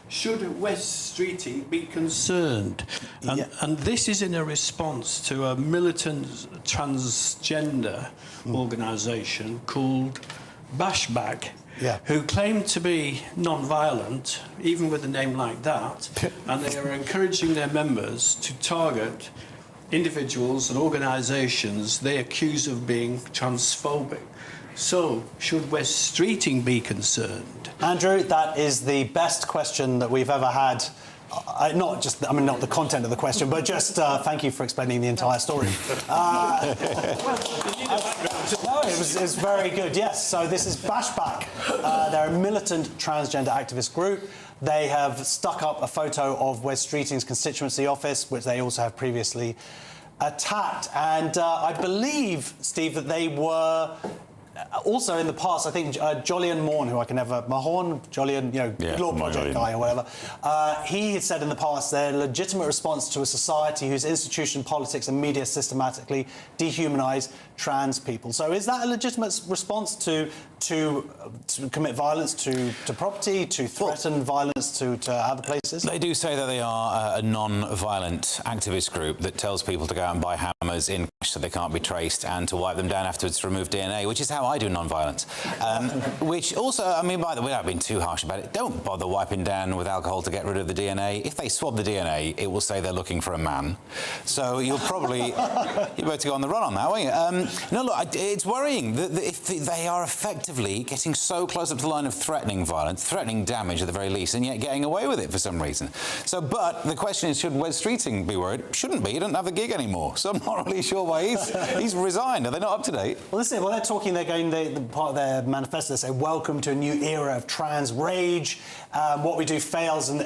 should West Streeting be concerned? And this is in a response to a militant transgender organisation called Bashback, who claim to be non-violent, even with a name like that, and they are encouraging their members to target individuals and organisations they accuse of being transphobic. So, should West Streeting be concerned? Andrew, that is the best question that we've ever had. Not the content of the question, but just thank you for explaining the entire story. No, it was very good, yes. So this is Bashback. They're a militant transgender activist group. They have stuck up a photo of West Streeting's constituency office, which they also have previously attacked. And I believe, Steve, that they were... Also, in the past, I think Jolyon Mahorn, who I can never... Mahorn? Jolyon, Law Project guy or whatever. He had said in the past they're a legitimate response to a society whose institution, politics and media systematically dehumanise trans people. So is that a legitimate response to commit violence to property, to threaten violence to other places? They do say that they are a non-violent activist group that tells people to go out and buy hammers in cash so they can't be traced and to wipe them down afterwards to remove DNA, which is how I do non-violence. Which also, I mean, by the way, without being too harsh about it, don't bother wiping down with alcohol to get rid of the DNA. If they swab the DNA, it will say they're looking for a man. So you'll probably... you're about to go on the run on that, won't you? No, look, it's worrying that if they are effectively getting so close up to the line of threatening violence, threatening damage at the very least, and yet getting away with it for some reason. So, but the question is, should Wes Streeting be worried? Shouldn't be. He doesn't have a gig anymore. So I'm not really sure why he's resigned. Are they not up to date? Well, listen, when they're talking, they're going, the part of their manifesto, they say, welcome to a new era of trans rage. What we do fails, and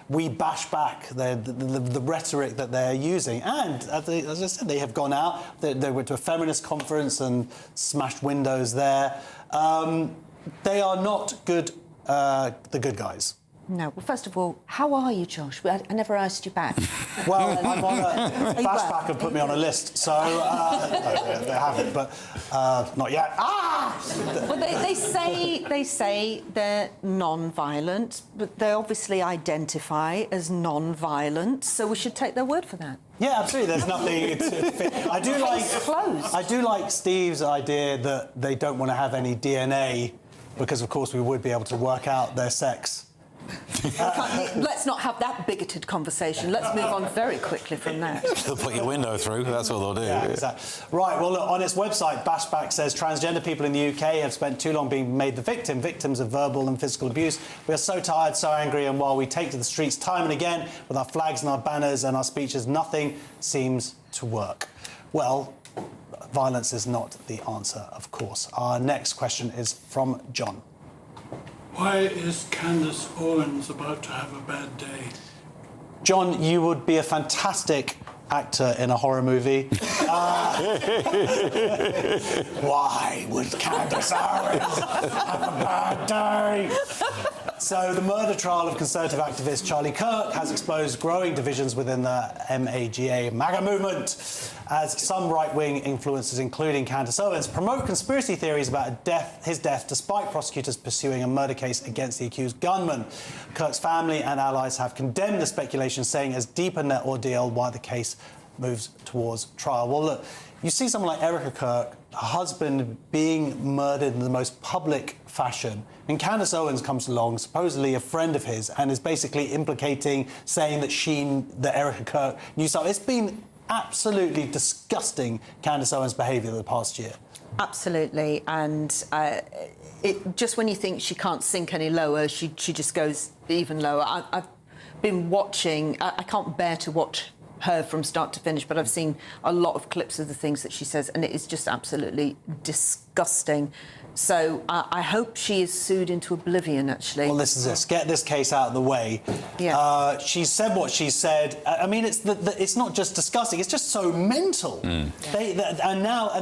we bash back the rhetoric that they're using. And, as I said, they have gone out. They went to a feminist conference and smashed windows there. They are not good, the good guys. No. Well, first of all, how are you, Josh? I never asked you back. Well, I'm on Bashback have put me on a list, so they haven't, but not yet. Well, they say they're non-violent, but they obviously identify as non-violent, so we should take their word for that. Yeah, absolutely. There's nothing. I do like Steve's idea that they don't want to have any DNA because, of course, we would be able to work out their sex. Let's not have that bigoted conversation. Let's move on very quickly from that. They'll put your window through, that's what they'll do. Yeah, exactly. Right, well, look, on its website, Bashback says transgender people in the UK have spent too long being made the victims of verbal and physical abuse. We are so tired, so angry, and while we take to the streets time and again with our flags and our banners and our speeches, nothing seems to work. Well, violence is not the answer, of course. Our next question is from John. Why is Candace Owens about to have a bad day? John, you would be a fantastic actor in a horror movie. Why would Candace Owens have a bad day? So the murder trial of Conservative activist Charlie Kirk has exposed growing divisions within the MAGA movement, as some right-wing influencers, including Candace Owens, promote conspiracy theories about his death despite prosecutors pursuing a murder case against the accused gunman. Kirk's family and allies have condemned the speculation, saying it has deepened their ordeal while the case moves towards trial. Well, look, you see someone like Erica Kirk, her husband, being murdered in the most public fashion, and Candace Owens comes along, supposedly a friend of his, and is basically implicating, saying that Erica Kirk knew something. It's been absolutely disgusting, Candace Owens' behaviour the past year. Absolutely, and just when you think she can't sink any lower, she just goes even lower. I've been watching. I can't bear to watch her from start to finish, but I've seen a lot of clips of the things that she says, and it is just absolutely disgusting. So I hope she is sued into oblivion, actually. Well, this is this. Get this case out of the way. Yeah. She said what she said. I mean, it's not just disgusting, it's just so mental. And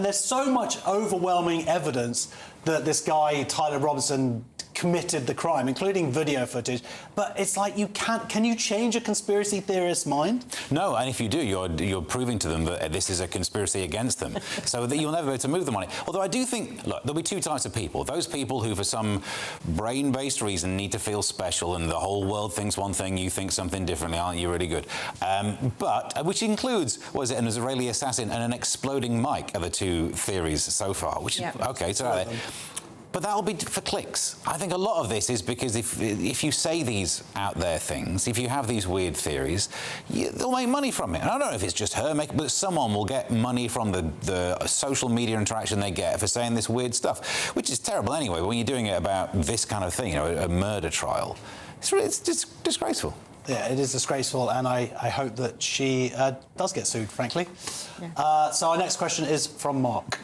there's so much overwhelming evidence that this guy, Tyler Robinson, committed the crime, including video footage. But it's like you can't. Can you change a conspiracy theorist's mind? No, and if you do, you're proving to them that this is a conspiracy against them, so that you'll never be able to move them on it. Although I do think, look, there'll be two types of people: those people who, for some brain-based reason, need to feel special, and the whole world thinks one thing, you think something differently. Aren't you really good? But which includes, was it an Israeli assassin and an exploding mic are the two theories so far? Which is okay. So. But that'll be for clicks. I think a lot of this is because if you say these out there things, if you have these weird theories, they'll make money from it. And I don't know if it's just her, but someone will get money from the social media interaction they get for saying this weird stuff, which is terrible anyway. But when you're doing it about this kind of thing, you know, a murder trial, it's just disgraceful. Yeah, it is disgraceful, and I hope that she does get sued, frankly. Yeah. So our next question is from Mark.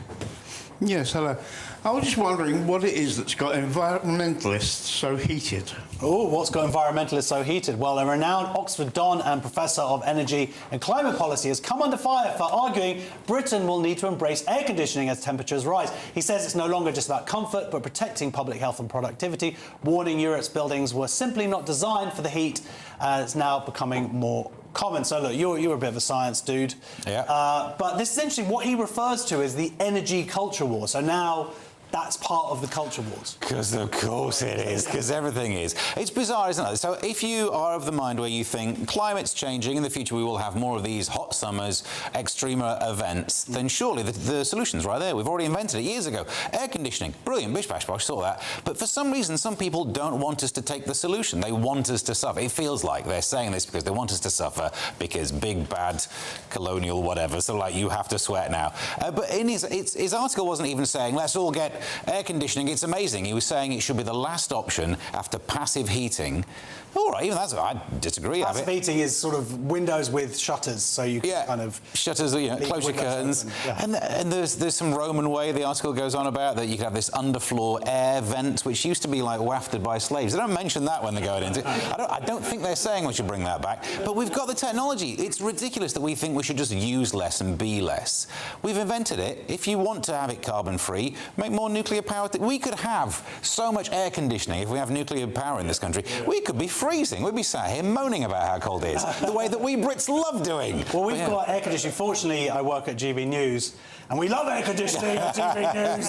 Yes, hello. I was just wondering what it is that's got environmentalists so heated. Oh, what's got environmentalists so heated? Well, a renowned Oxford Don and Professor of Energy and Climate Policy has come under fire for arguing Britain will need to embrace air conditioning as temperatures rise. He says it's no longer just about comfort, but protecting public health and productivity, warning Europe's buildings were simply not designed for the heat, and it's now becoming more common. So look, you're a bit of a science dude. Yeah. But this essentially what he refers to as the energy culture war. So now that's part of the culture wars. Because of course it is, because everything is. It's bizarre, isn't it? So if you are of the mind where you think climate's changing, in the future we will have more of these hot summers, extremer events, then surely the solution's right there. We've already invented it years ago. Air conditioning, brilliant, bish bash bosh, saw that. But for some reason, some people don't want us to take the solution. They want us to suffer. It feels like they're saying this because they want us to suffer because big, bad, colonial, whatever. So like, you have to sweat now. But in his article wasn't even saying, let's all get air conditioning, it's amazing. He was saying it should be the last option after passive heating. All right, even that's, I disagree. Passive heating is sort of windows with shutters, so you can kind of... Shutters, you know, close your curtains. And there's some Roman way the article goes on about that you can have this underfloor air vent, which used to be like wafted by slaves. They don't mention that when they're going into it. I don't think they're saying we should bring that back. But we've got the technology. It's ridiculous that we think we should just use less and be less. We've invented it. If you want to have it carbon-free, make more nuclear power. We could have so much air conditioning if we have nuclear power in this country. We could be freezing. We'd be sat here moaning about how cold it is, the way that we Brits love doing. Well, we've got air conditioning. Fortunately, I work at GB News, and we love air conditioning at GB News.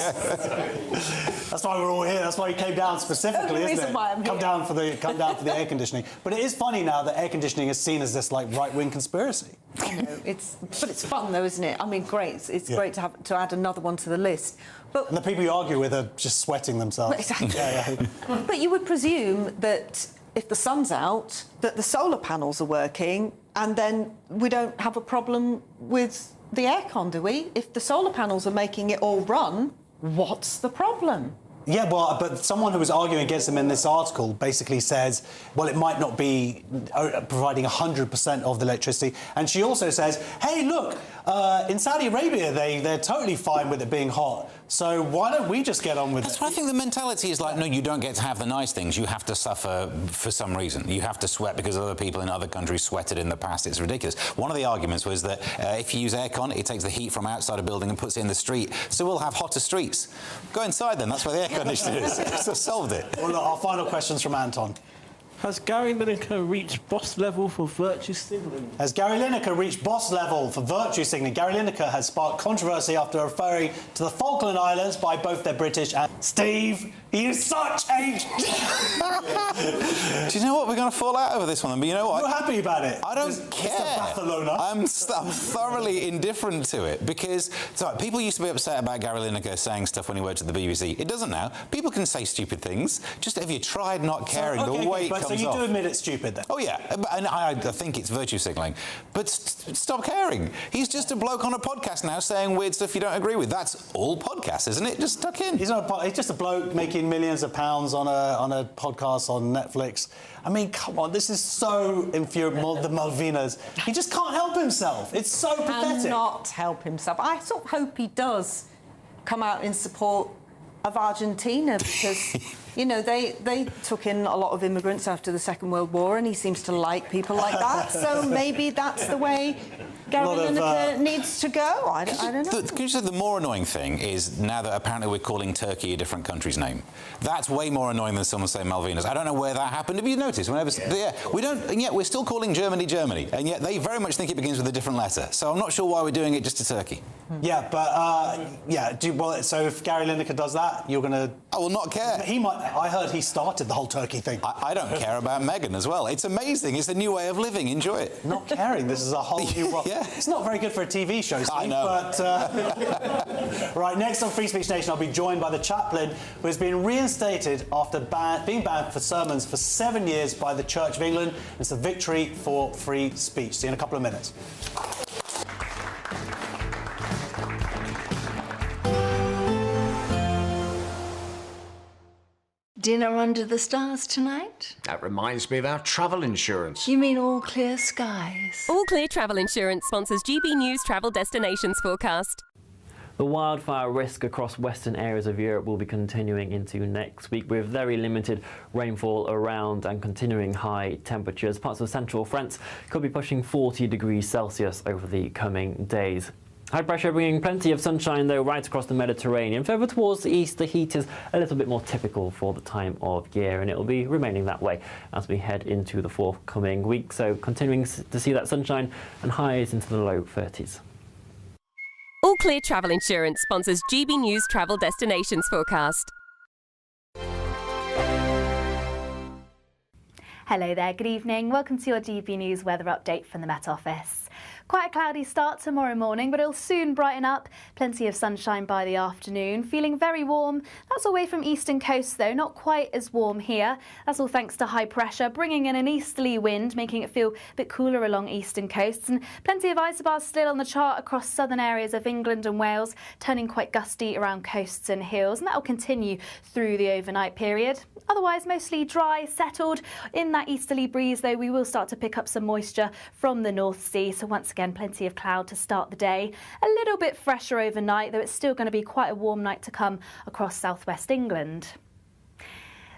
That's why we're all here. That's why you came down specifically, isn't it? Come down for the air conditioning. But it is funny now that air conditioning is seen as this like right-wing conspiracy. I know, but it's fun though, isn't it? I mean, great. It's great to add another one to the list. But and the people you argue with are just sweating themselves. Exactly. But you would presume that if the sun's out, that the solar panels are working, and then we don't have a problem with the aircon, do we? If the solar panels are making it all run, what's the problem? Yeah, well, but someone who was arguing against them in this article basically says, well, it might not be providing 100% of the electricity. And she also says, hey, look, in Saudi Arabia, they're totally fine with it being hot. So why don't we just get on with it? That's why I think the mentality is like, no, you don't get to have the nice things. You have to suffer for some reason. You have to sweat because other people in other countries sweated in the past. It's ridiculous. One of the arguments was that if you use aircon, it takes the heat from outside a building and puts it in the street. So we'll have hotter streets. Go inside then. That's where the air conditioner is. So solved it. Well, look, our final question's from Anton. Has Gary Lineker reached boss level for virtue signalling? Has Gary Lineker reached boss level for virtue signalling? Gary Lineker has sparked controversy after referring to the Falkland Islands by both their British and... Steve, he is such a... Do you know what? We're going to fall out over this one, but you know what? You're happy about it? I don't care. I'm thoroughly indifferent to it because people used to be upset about Gary Lineker saying stuff when he worked at the BBC. It doesn't now. People can say stupid things. Just have you tried not caring, the weight comes off. So you do admit it's stupid then? Oh, yeah. And I think it's virtue signalling. But stop caring. He's just a bloke on a podcast now saying weird stuff you don't agree with. That's all podcasts, isn't it? Just tuck in. He's just a bloke making millions of pounds on a podcast on Netflix. I mean, come on, this is so infuriating. The Malvinas. He just can't help himself. It's so pathetic. Cannot help himself. I sort of hope he does come out in support of Argentina because You know, they took in a lot of immigrants after the Second World War, and he seems to like people like that. So maybe that's the way Gary Lineker needs to go. I don't know. The more annoying thing is now that apparently we're calling Turkey a different country's name. That's way more annoying than someone saying Malvinas. I don't know where that happened. Have you noticed? We don't, and yet we're still calling Germany Germany, and yet they very much think it begins with a different letter. So I'm not sure why we're doing it just to Turkey. Yeah, but so if Gary Lineker does that, you're going to... I will not care. He might. I heard he started the whole Turkey thing. I don't care about Meghan as well. It's amazing. It's a new way of living. Enjoy it. Not caring. This is a whole new world. Yeah. It's not very good for a TV show, Steve, I know. But right, next on Free Speech Nation, I'll be joined by the chaplain who has been reinstated after being banned for sermons for 7 years by the Church of England. It's a victory for free speech. See you in a couple of minutes. Dinner under the stars tonight? That reminds me of our travel insurance. You mean All Clear Skies? All Clear Travel Insurance sponsors GB News Travel Destinations Forecast. The wildfire risk across western areas of Europe will be continuing into next week with very limited rainfall around and continuing high temperatures. Parts of central France could be pushing 40 degrees Celsius over the coming days. High pressure bringing plenty of sunshine, though, right across the Mediterranean. Further towards the east, the heat is a little bit more typical for the time of year, and it will be remaining that way as we head into the forthcoming week. So continuing to see that sunshine and highs into the low 30s. All Clear Travel Insurance sponsors GB News Travel Destinations Forecast. Hello there, good evening. Welcome to your GB News weather update from the Met Office. Quite a cloudy start tomorrow morning, but it'll soon brighten up. Plenty of sunshine by the afternoon. Feeling very warm. That's away from eastern coast, though. Not quite as warm here. That's all thanks to high pressure, bringing in an easterly wind, making it feel a bit cooler along eastern coasts. And plenty of isobars still on the chart across southern areas of England and Wales, turning quite gusty around coasts and hills. And that will continue through the overnight period. Otherwise, mostly dry, settled. In that easterly breeze, though, we will start to pick up some moisture from the North Sea. So once again, plenty of cloud to start the day. A little bit fresher overnight, though it's still going to be quite a warm night to come across southwest England.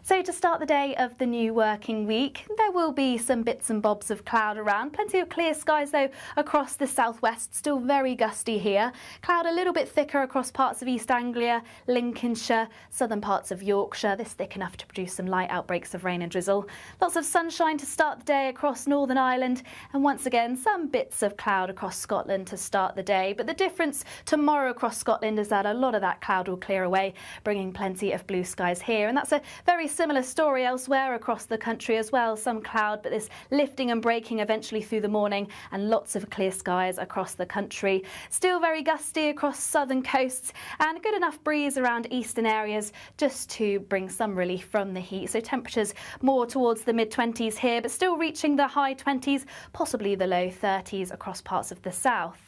So to start the day of the new working week, there will be some bits and bobs of cloud around. Plenty of clear skies, though, across the southwest. Still very gusty here. Cloud a little bit thicker across parts of East Anglia, Lincolnshire, southern parts of Yorkshire. This thick enough to produce some light outbreaks of rain and drizzle. Lots of sunshine to start the day across Northern Ireland. And once again, some bits of cloud across Scotland to start the day. But the difference tomorrow across Scotland is that a lot of that cloud will clear away, bringing plenty of blue skies here. And that's a very similar story elsewhere across the country as well. Some cloud, but this lifting and breaking eventually through the morning, and lots of clear skies across the country. Still very gusty across southern coasts, and a good enough breeze around eastern areas just to bring some relief from the heat. So temperatures more towards the mid-20s here, but still reaching the high 20s, possibly the low 30s across parts of the south.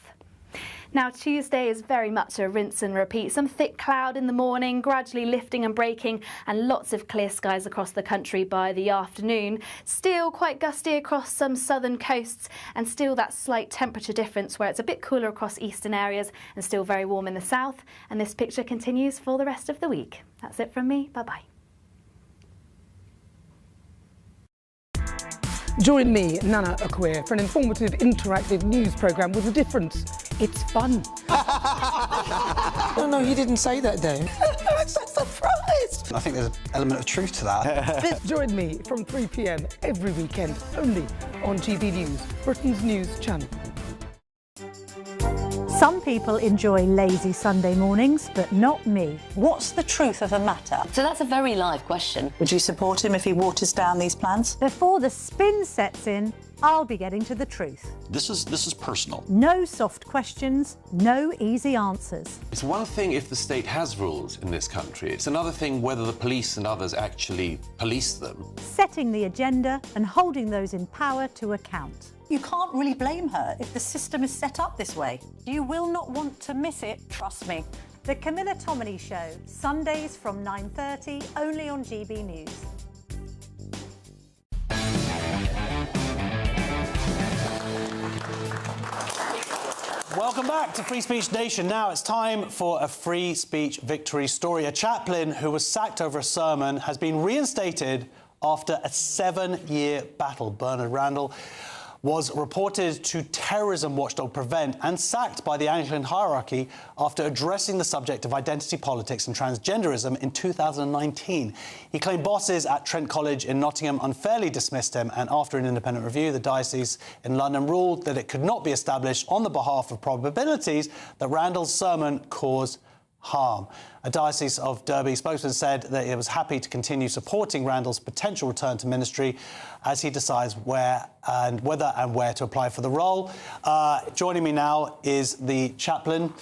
Now, Tuesday is very much a rinse and repeat. Some thick cloud in the morning, gradually lifting and breaking, and lots of clear skies across the country by the afternoon. Still quite gusty across some southern coasts, and still that slight temperature difference where it's a bit cooler across eastern areas and still very warm in the south. And this picture continues for the rest of the week. That's it from me. Bye-bye. Join me, Nana Akwe, for an informative, interactive news programme with a difference. It's fun. No, he didn't say that, Dave. I'm so surprised. I think there's an element of truth to that. Join me from 3 p.m. every weekend, only on GB News, Britain's news channel. Some people enjoy lazy Sunday mornings, but not me. What's the truth of the matter? So that's a very live question. Would you support him if he waters down these plans? Before the spin sets in, I'll be getting to the truth. This is personal. No soft questions, no easy answers. It's one thing if the state has rules in this country. It's another thing whether the police and others actually police them. Setting the agenda and holding those in power to account. You can't really blame her if the system is set up this way. You will not want to miss it, trust me. The Camilla Tominey Show, Sundays from 9:30, only on GB News. Welcome back to Free Speech Nation. Now it's time for a free speech victory story. A chaplain who was sacked over a sermon has been reinstated after a 7-year battle. Bernard Randall was reported to terrorism watchdog Prevent and sacked by the Anglican hierarchy after addressing the subject of identity politics and transgenderism in 2019. He claimed bosses at Trent College in Nottingham unfairly dismissed him, and after an independent review, the diocese in London ruled that it could not be established on the behalf of probabilities that Randall's sermon caused harm. A Diocese of Derby spokesman said that it was happy to continue supporting Randall's potential return to ministry as he decides whether and where to apply for the role. Joining me now is the chaplain.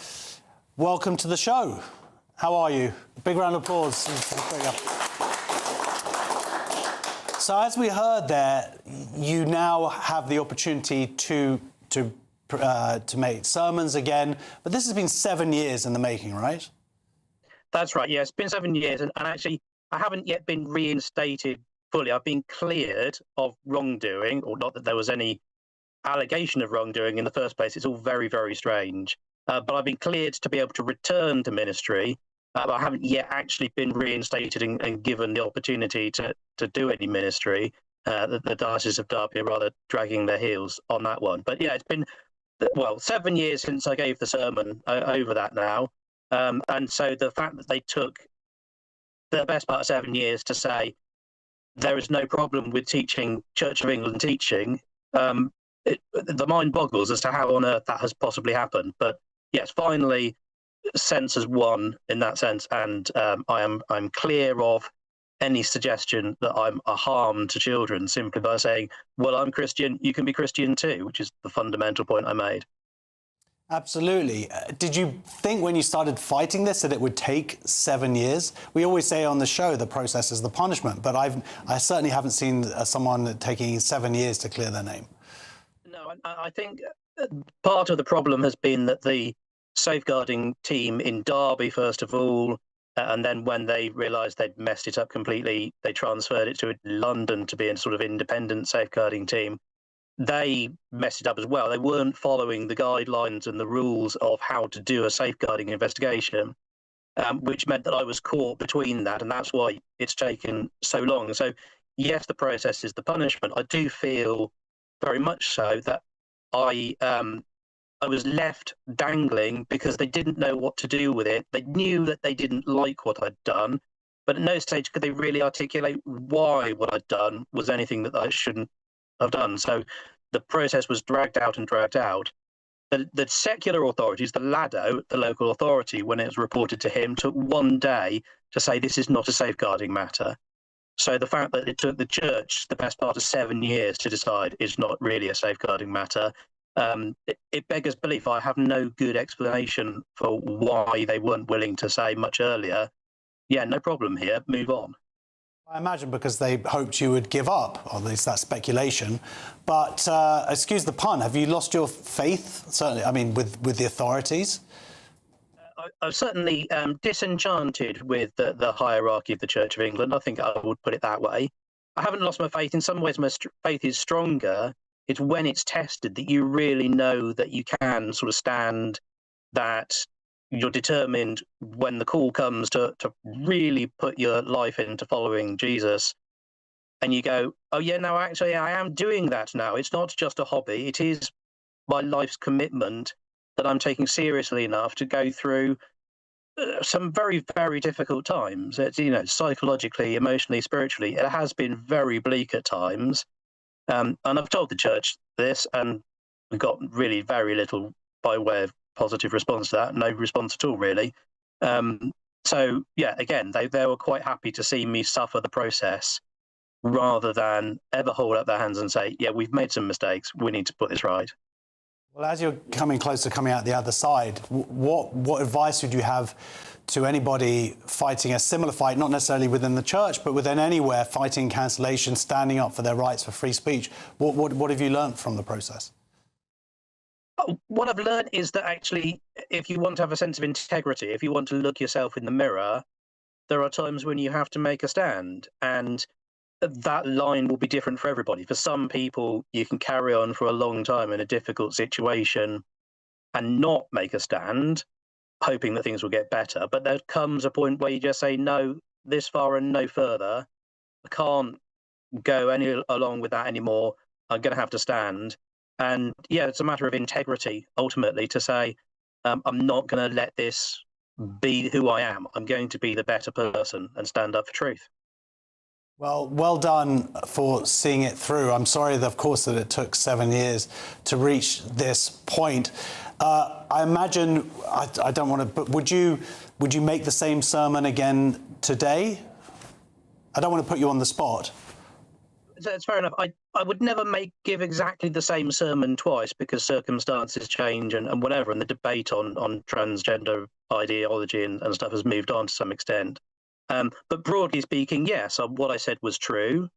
Welcome to the show. How are you? A big round of applause. So as we heard there, you now have the opportunity to make sermons again, but this has been 7 years in the making, right? That's right, yeah, it's been 7 years, and actually I haven't yet been reinstated fully. I've been cleared of wrongdoing, or not that there was any allegation of wrongdoing in the first place. It's all very, very strange. But I've been cleared to be able to return to ministry, but I haven't yet actually been reinstated and given the opportunity to do any ministry. The Diocese of Derby are rather dragging their heels on that one. But yeah, it's been, well, 7 years since I gave the sermon, over that now. And so the fact that they took the best part of 7 years to say there is no problem with teaching Church of England teaching, the mind boggles as to how on earth that has possibly happened. But yes, finally, sense has won in that sense, and I'm clear of any suggestion that I'm a harm to children simply by saying, well, I'm Christian, you can be Christian too, which is the fundamental point I made. Absolutely. Did you think when you started fighting this that it would take 7 years? We always say on the show the process is the punishment, but I certainly haven't seen someone taking 7 years to clear their name. No, I think part of the problem has been that the safeguarding team in Derby, first of all, and then when they realised they'd messed it up completely, they transferred it to London to be a sort of independent safeguarding team. They messed it up as well. They weren't following the guidelines and the rules of how to do a safeguarding investigation, which meant that I was caught between that, and that's why it's taken so long. So, yes, the process is the punishment. I do feel very much so that I was left dangling because they didn't know what to do with it. They knew that they didn't like what I'd done, but at no stage could they really articulate why what I'd done was anything that I shouldn't have done. So the process was dragged out and dragged out. The secular authorities, the LADO, the local authority, when it was reported to him, took 1 day to say this is not a safeguarding matter. So the fact that it took the church the best part of 7 years to decide is not really a safeguarding matter, it beggars belief. I have no good explanation for why they weren't willing to say much earlier, yeah, no problem here, move on. I imagine because they hoped you would give up, or at least that's speculation. But, excuse the pun, have you lost your faith, certainly, I mean, with the authorities? I'm certainly disenchanted with the hierarchy of the Church of England. I think I would put it that way. I haven't lost my faith. In some ways, my faith is stronger. It's when it's tested that you really know that you can sort of stand, that you're determined when the call comes to really put your life into following Jesus, and you go, oh yeah, no, actually I am doing that now. It's not just a hobby. It is my life's commitment that I'm taking seriously enough to go through some very, very difficult times. It's, you know, psychologically, emotionally, spiritually, it has been very bleak at times. And I've told the church this, and we've got really very little by way of positive response to that, no response at all, really. So, yeah, again, they were quite happy to see me suffer the process rather than ever hold up their hands and say, yeah, we've made some mistakes, we need to put this right. Well, as you're coming close to coming out the other side, what advice would you have to anybody fighting a similar fight, not necessarily within the church, but within anywhere, fighting cancellation, standing up for their rights for free speech? What have you learned from the process? What I've learned is that actually, if you want to have a sense of integrity, if you want to look yourself in the mirror, there are times when you have to make a stand, and that line will be different for everybody. For some people, you can carry on for a long time in a difficult situation and not make a stand, hoping that things will get better. But there comes a point where you just say, no, this far and no further. I can't go any along with that anymore. I'm going to have to stand. And yeah, it's a matter of integrity, ultimately, to say, I'm not going to let this be who I am. I'm going to be the better person and stand up for truth. Well, well done for seeing it through. I'm sorry, of course, that it took 7 years to reach this point. I imagine, I don't want to, but would you make the same sermon again today? I don't want to put you on the spot. That's fair enough. I would never give exactly the same sermon twice, because circumstances change and whatever, and the debate on transgender ideology and stuff has moved on to some extent. But broadly speaking, yes, what I said was true.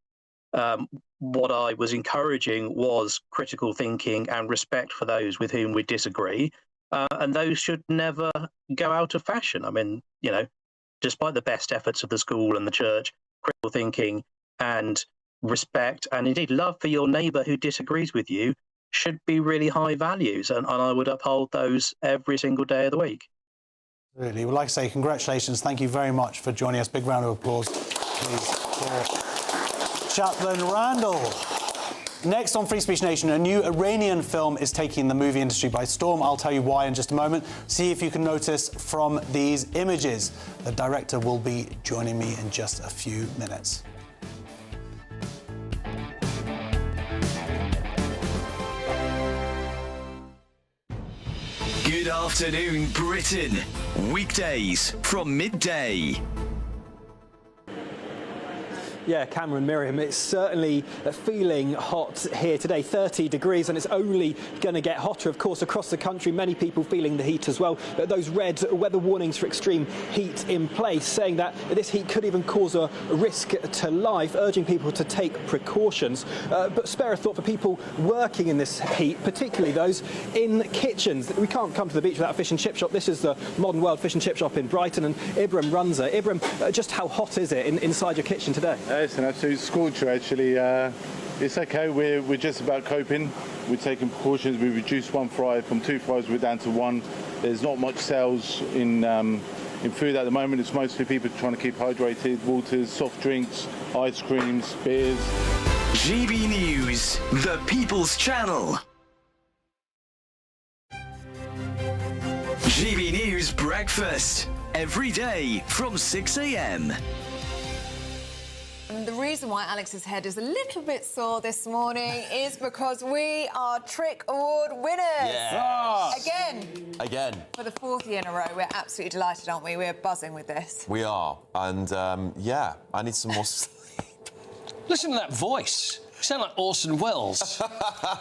What I was encouraging was critical thinking and respect for those with whom we disagree. And those should never go out of fashion. I mean, you know, despite the best efforts of the school and the church, critical thinking and respect and indeed love for your neighbour who disagrees with you should be really high values. And I would uphold those every single day of the week. Really, well, like I say, congratulations. Thank you very much for joining us. Big round of applause, please, for Chaplain Randall. Next on Free Speech Nation, a new Iranian film is taking the movie industry by storm. I'll tell you why in just a moment. See if you can notice from these images. The director will be joining me in just a few minutes. Good afternoon, Britain. Weekdays from midday. Yeah, Cameron, Miriam, it's certainly feeling hot here today, 30 degrees, and it's only going to get hotter, of course, across the country. Many people feeling the heat as well. Those red weather warnings for extreme heat in place, saying that this heat could even cause a risk to life, urging people to take precautions. But spare a thought for people working in this heat, particularly those in kitchens. We can't come to the beach without a fish and chip shop. This is the Modern World Fish and Chip Shop in Brighton, and Ibram runs it. Ibram, just how hot is it inside your kitchen today? It's an absolute scorcher, actually. It's okay. We're just about coping. We're taking precautions. We reduced one fry from 2 fries. We're down to 1. There's not much sales in food at the moment. It's mostly people trying to keep hydrated. Waters, soft drinks, ice creams, beers. GB News, the People's Channel. GB News Breakfast, every day from 6 a.m. The reason why Alex's head is a little bit sore this morning is because we are Trick Award winners. Yes. Again. For the 4th year in a row. We're absolutely delighted, aren't we? We're buzzing with this. We are. And, yeah, I need some more sleep. Listen to that voice. You sound like Orson Welles.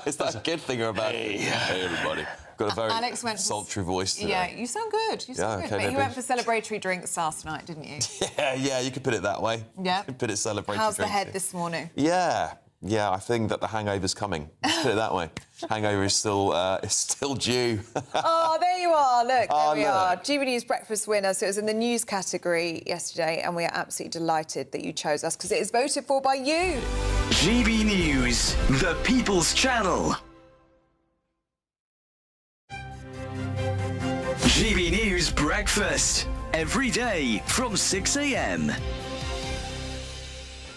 Is that a good thing about it? Hey, everybody. Got a very sultry voice today. Yeah, you sound good. You sound good. Okay, but you went for celebratory drinks last night, didn't you? Yeah, you could put it that way. Yeah. You could put it celebratory How's the drinks. head this morning? Yeah, I think that the hangover's coming. Let's put it that way. Hangover is still due. Oh, there you are. Look, there we look. are. GB News Breakfast winner. So it was in the news category yesterday, and we are absolutely delighted that you chose us because it is voted for by you. GB News, the People's Channel. GB News Breakfast, every day from 6 a.m.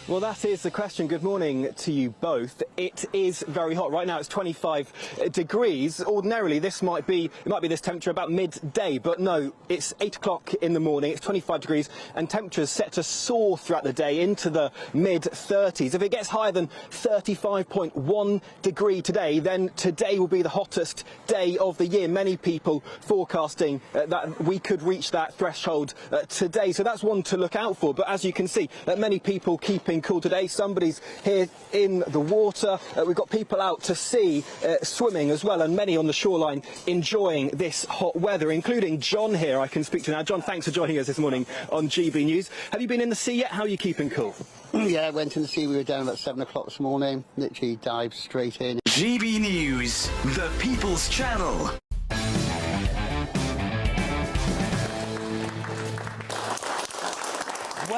Well, that is the question. Good morning to you both. It is very hot. Right now it's 25 degrees. Ordinarily, it might be this temperature about midday, but no, it's 8 o'clock in the morning. It's 25 degrees and temperatures set to soar throughout the day into the mid-30s. If it gets higher than 35.1 degree today, then today will be the hottest day of the year. Many people forecasting that we could reach that threshold today. So that's one to look out for. But as you can see, many people keeping cool today. Somebody's here in the water. We've got people out to sea swimming as well, and many on the shoreline enjoying this hot weather, including John here I can speak to now. John, thanks for joining us this morning on GB News. Have you been in the sea yet? How are you keeping cool? Yeah, I went in the sea. We were down about 7 o'clock this morning. Literally dived straight in. GB News, the People's Channel.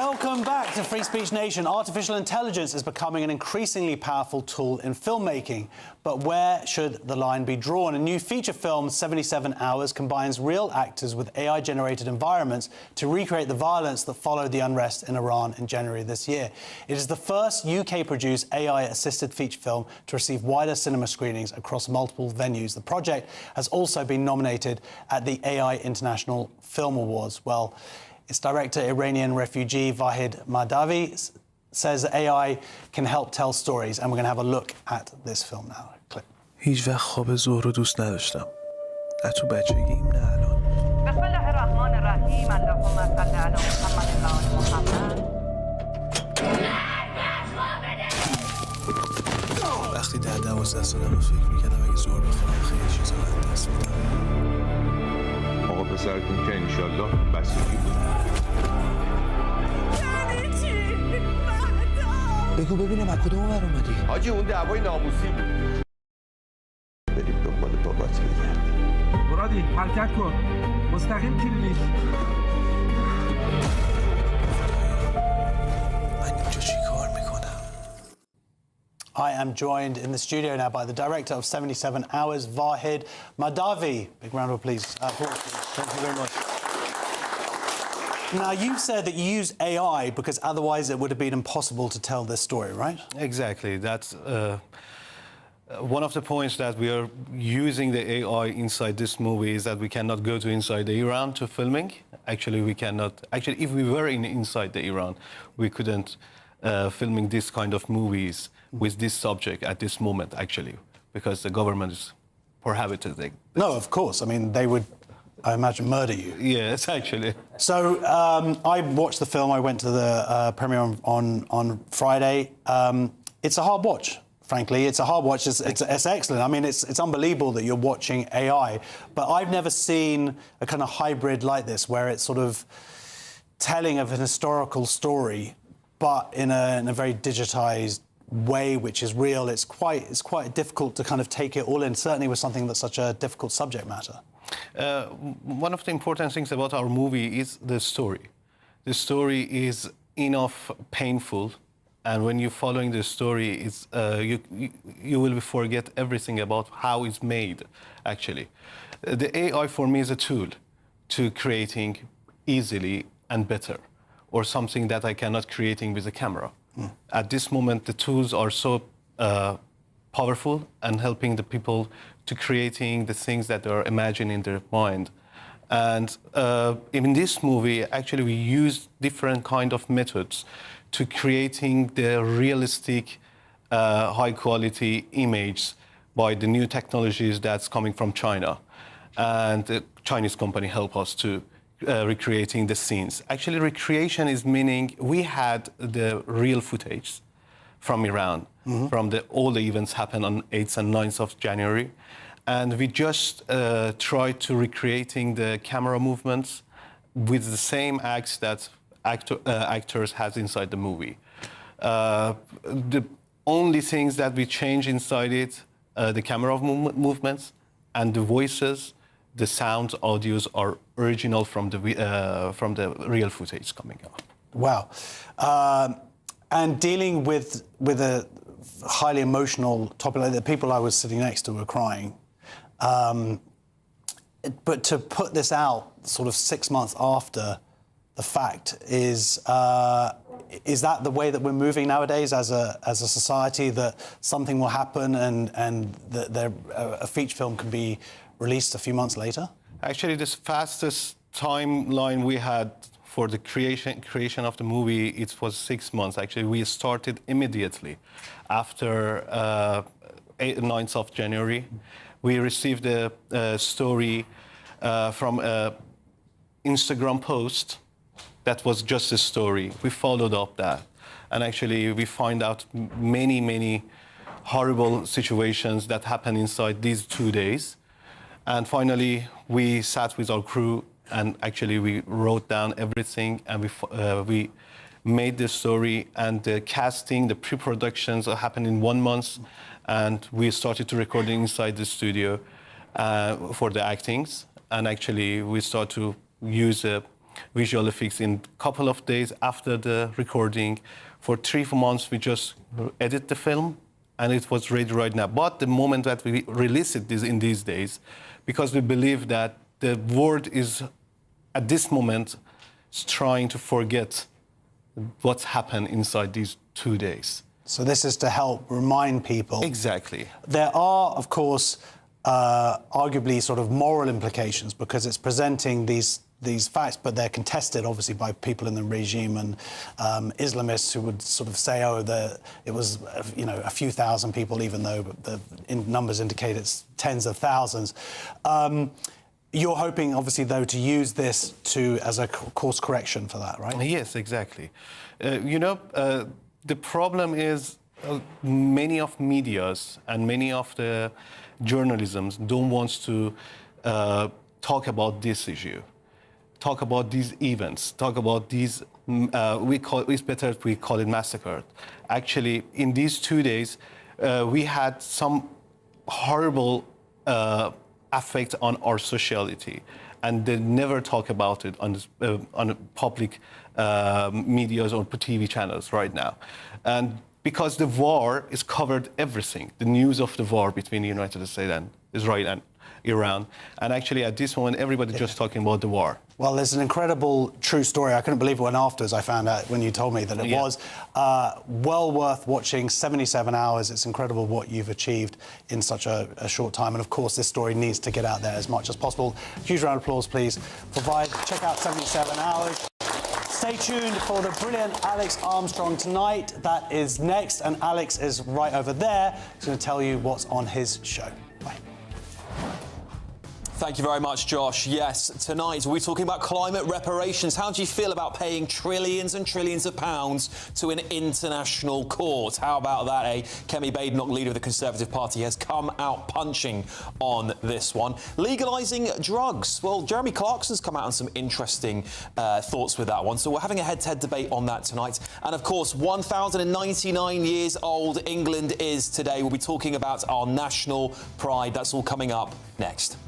Welcome back to Free Speech Nation. Artificial intelligence is becoming an increasingly powerful tool in filmmaking. But where should the line be drawn? A new feature film, 77 Hours, combines real actors with AI-generated environments to recreate the violence that followed the unrest in Iran in January this year. It is the first UK-produced AI-assisted feature film to receive wider cinema screenings across multiple venues. The project has also been nominated at the AI International Film Awards. Well, its director, Iranian refugee Vahid Mahdavi, says that AI can help tell stories, and we're going to have a look at this film now. Clip. هیچ وقت خواب ظهر رو دوست نداشتم. نه تو بچگیم نه الان. بسم الله الرحمن الرحیم. اللهم صل علی محمد و آل محمد. وقتی 10-12 سالم فکر می‌کردم اگه ظهر بخوام خیلی چیزا رو از دست میدم. آقا پسرتون که انشالله بسیجی بود. بگو ببینم از کدوم ور اومدی؟ حاجی اون دعوای ناموسی بود. بریم دنبال بابات بگردیم. مرادی حرکت کن. مستقیم کلیش. من اینجا چی کار میکنم؟ I am joined in the studio now by the director of 77 Hours, Vahid Mahdavi. Big round of applause. Thank you very much. Now, you said that you use AI because otherwise it would have been impossible to tell this story, right? Exactly. That's one of the points that we are using the AI inside this movie is that we cannot go to inside the Iran to filming. Actually, we cannot. Actually, if we were inside the Iran, we couldn't filming this kind of movies with this subject at this moment, actually, because the government is prohibited. No, of course. I mean, they would, I imagine, murder you. Yes, actually. So I watched the film. I went to the premiere on Friday. It's a hard watch, frankly. It's a hard watch. It's excellent. I mean, it's unbelievable that you're watching AI. But I've never seen a kind of hybrid like this, where it's sort of telling of an historical story, but in a very digitized way, which is real. It's quite difficult to kind of take it all in, certainly with something that's such a difficult subject matter. One of the important things about our movie is the story. The story is enough painful, and when you're following the story, it's, you will forget everything about how it's made, actually. The AI for me is a tool to creating easily and better, or something that I cannot creating with a camera. At this moment, the tools are so powerful and helping the people to creating the things that they are imagining in their mind. And in this movie, actually, we use different kind of methods to creating the realistic, high-quality image by the new technologies that's coming from China. And the Chinese company help us to recreating the scenes. Actually, recreation is meaning we had the real footage from Iran, from all the events happened on 8th and 9th of January. And we just tried to recreating the camera movements with the same acts that actors has inside the movie. The only things that we change inside it, the camera movements and the voices, the sounds, audios are original from the real footage coming out. Wow. And dealing with a highly emotional topic, like the people I was sitting next to were crying. But to put this out sort of 6 months after the fact is that the way that we're moving nowadays as a society, that something will happen and that a feature film can be released a few months later? Actually, the fastest timeline we had for the creation of the movie, it was 6 months. Actually, we started immediately after 9th of January. We received a story from an Instagram post that was just a story. We followed up that. And actually, we find out many horrible situations that happened inside these 2 days. And finally, we sat with our crew and actually we wrote down everything and we made the story, and the casting, the pre-productions happened in 1 month, and we started to recording inside the studio for the actings. And actually, we started to use visual effects in a couple of days after the recording. For 3-4 months, we just edit the film, and it was ready right now. But the moment that we release it in these days, because we believe that the world is, at this moment, trying to forget what's happened inside these 2 days. So this is to help remind people. Exactly. There are, of course, arguably sort of moral implications because it's presenting these facts, but they're contested, obviously, by people in the regime and Islamists who would sort of say, oh, it was, a few thousand people, even though the numbers indicate it's tens of thousands. You're hoping, obviously, though, to use this as a course correction for that, right? Yes, exactly. The problem is many of medias and many of the journalisms don't want to talk about this issue, talk about these events, talk about these, it's better if we call it massacre. Actually, in these 2 days, we had some horrible effect on our sociality, and they never talk about it on public medias or TV channels right now. And because the war is covered everything, the news of the war between the United States and Israel and Iran, and actually at this moment everybody's just talking about the war. Well, there's an incredible true story. I couldn't believe it when afterwards I found out when you told me that it was well worth watching. 77 hours. It's incredible what you've achieved in such a short time. And of course, this story needs to get out there as much as possible. Huge round of applause, please. Check out 77 hours. Stay tuned for the brilliant Alex Armstrong tonight. That is next, and Alex is right over there. He's going to tell you what's on his show. Bye. Thank you very much, Josh. Yes, tonight we're talking about climate reparations. How do you feel about paying trillions and trillions of pounds to an international court? How about that, eh? Kemi Badenoch, leader of the Conservative Party, has come out punching on this one. Legalising drugs. Well, Jeremy Clarkson's come out on some interesting thoughts with that one. So we're having a head-to-head debate on that tonight. And, of course, 1,099 years old England is today. We'll be talking about our national pride. That's all coming up next.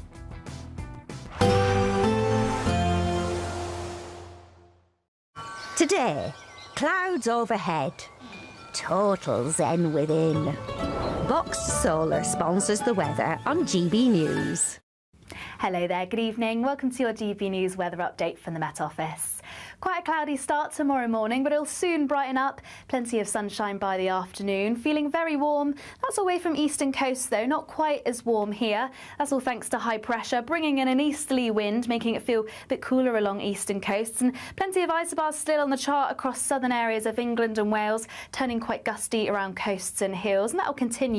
Today, clouds overhead, total zen within. Boxed Solar sponsors the weather on GB News. Hello there, good evening. Welcome to your GB News weather update from the Met Office. Quite a cloudy start tomorrow morning, but it'll soon brighten up. Plenty of sunshine by the afternoon. Feeling very warm. That's away from eastern coasts, though. Not quite as warm here. That's all thanks to high pressure, bringing in an easterly wind, making it feel a bit cooler along eastern coasts. And plenty of isobars still on the chart across southern areas of England and Wales, turning quite gusty around coasts and hills. And that will continue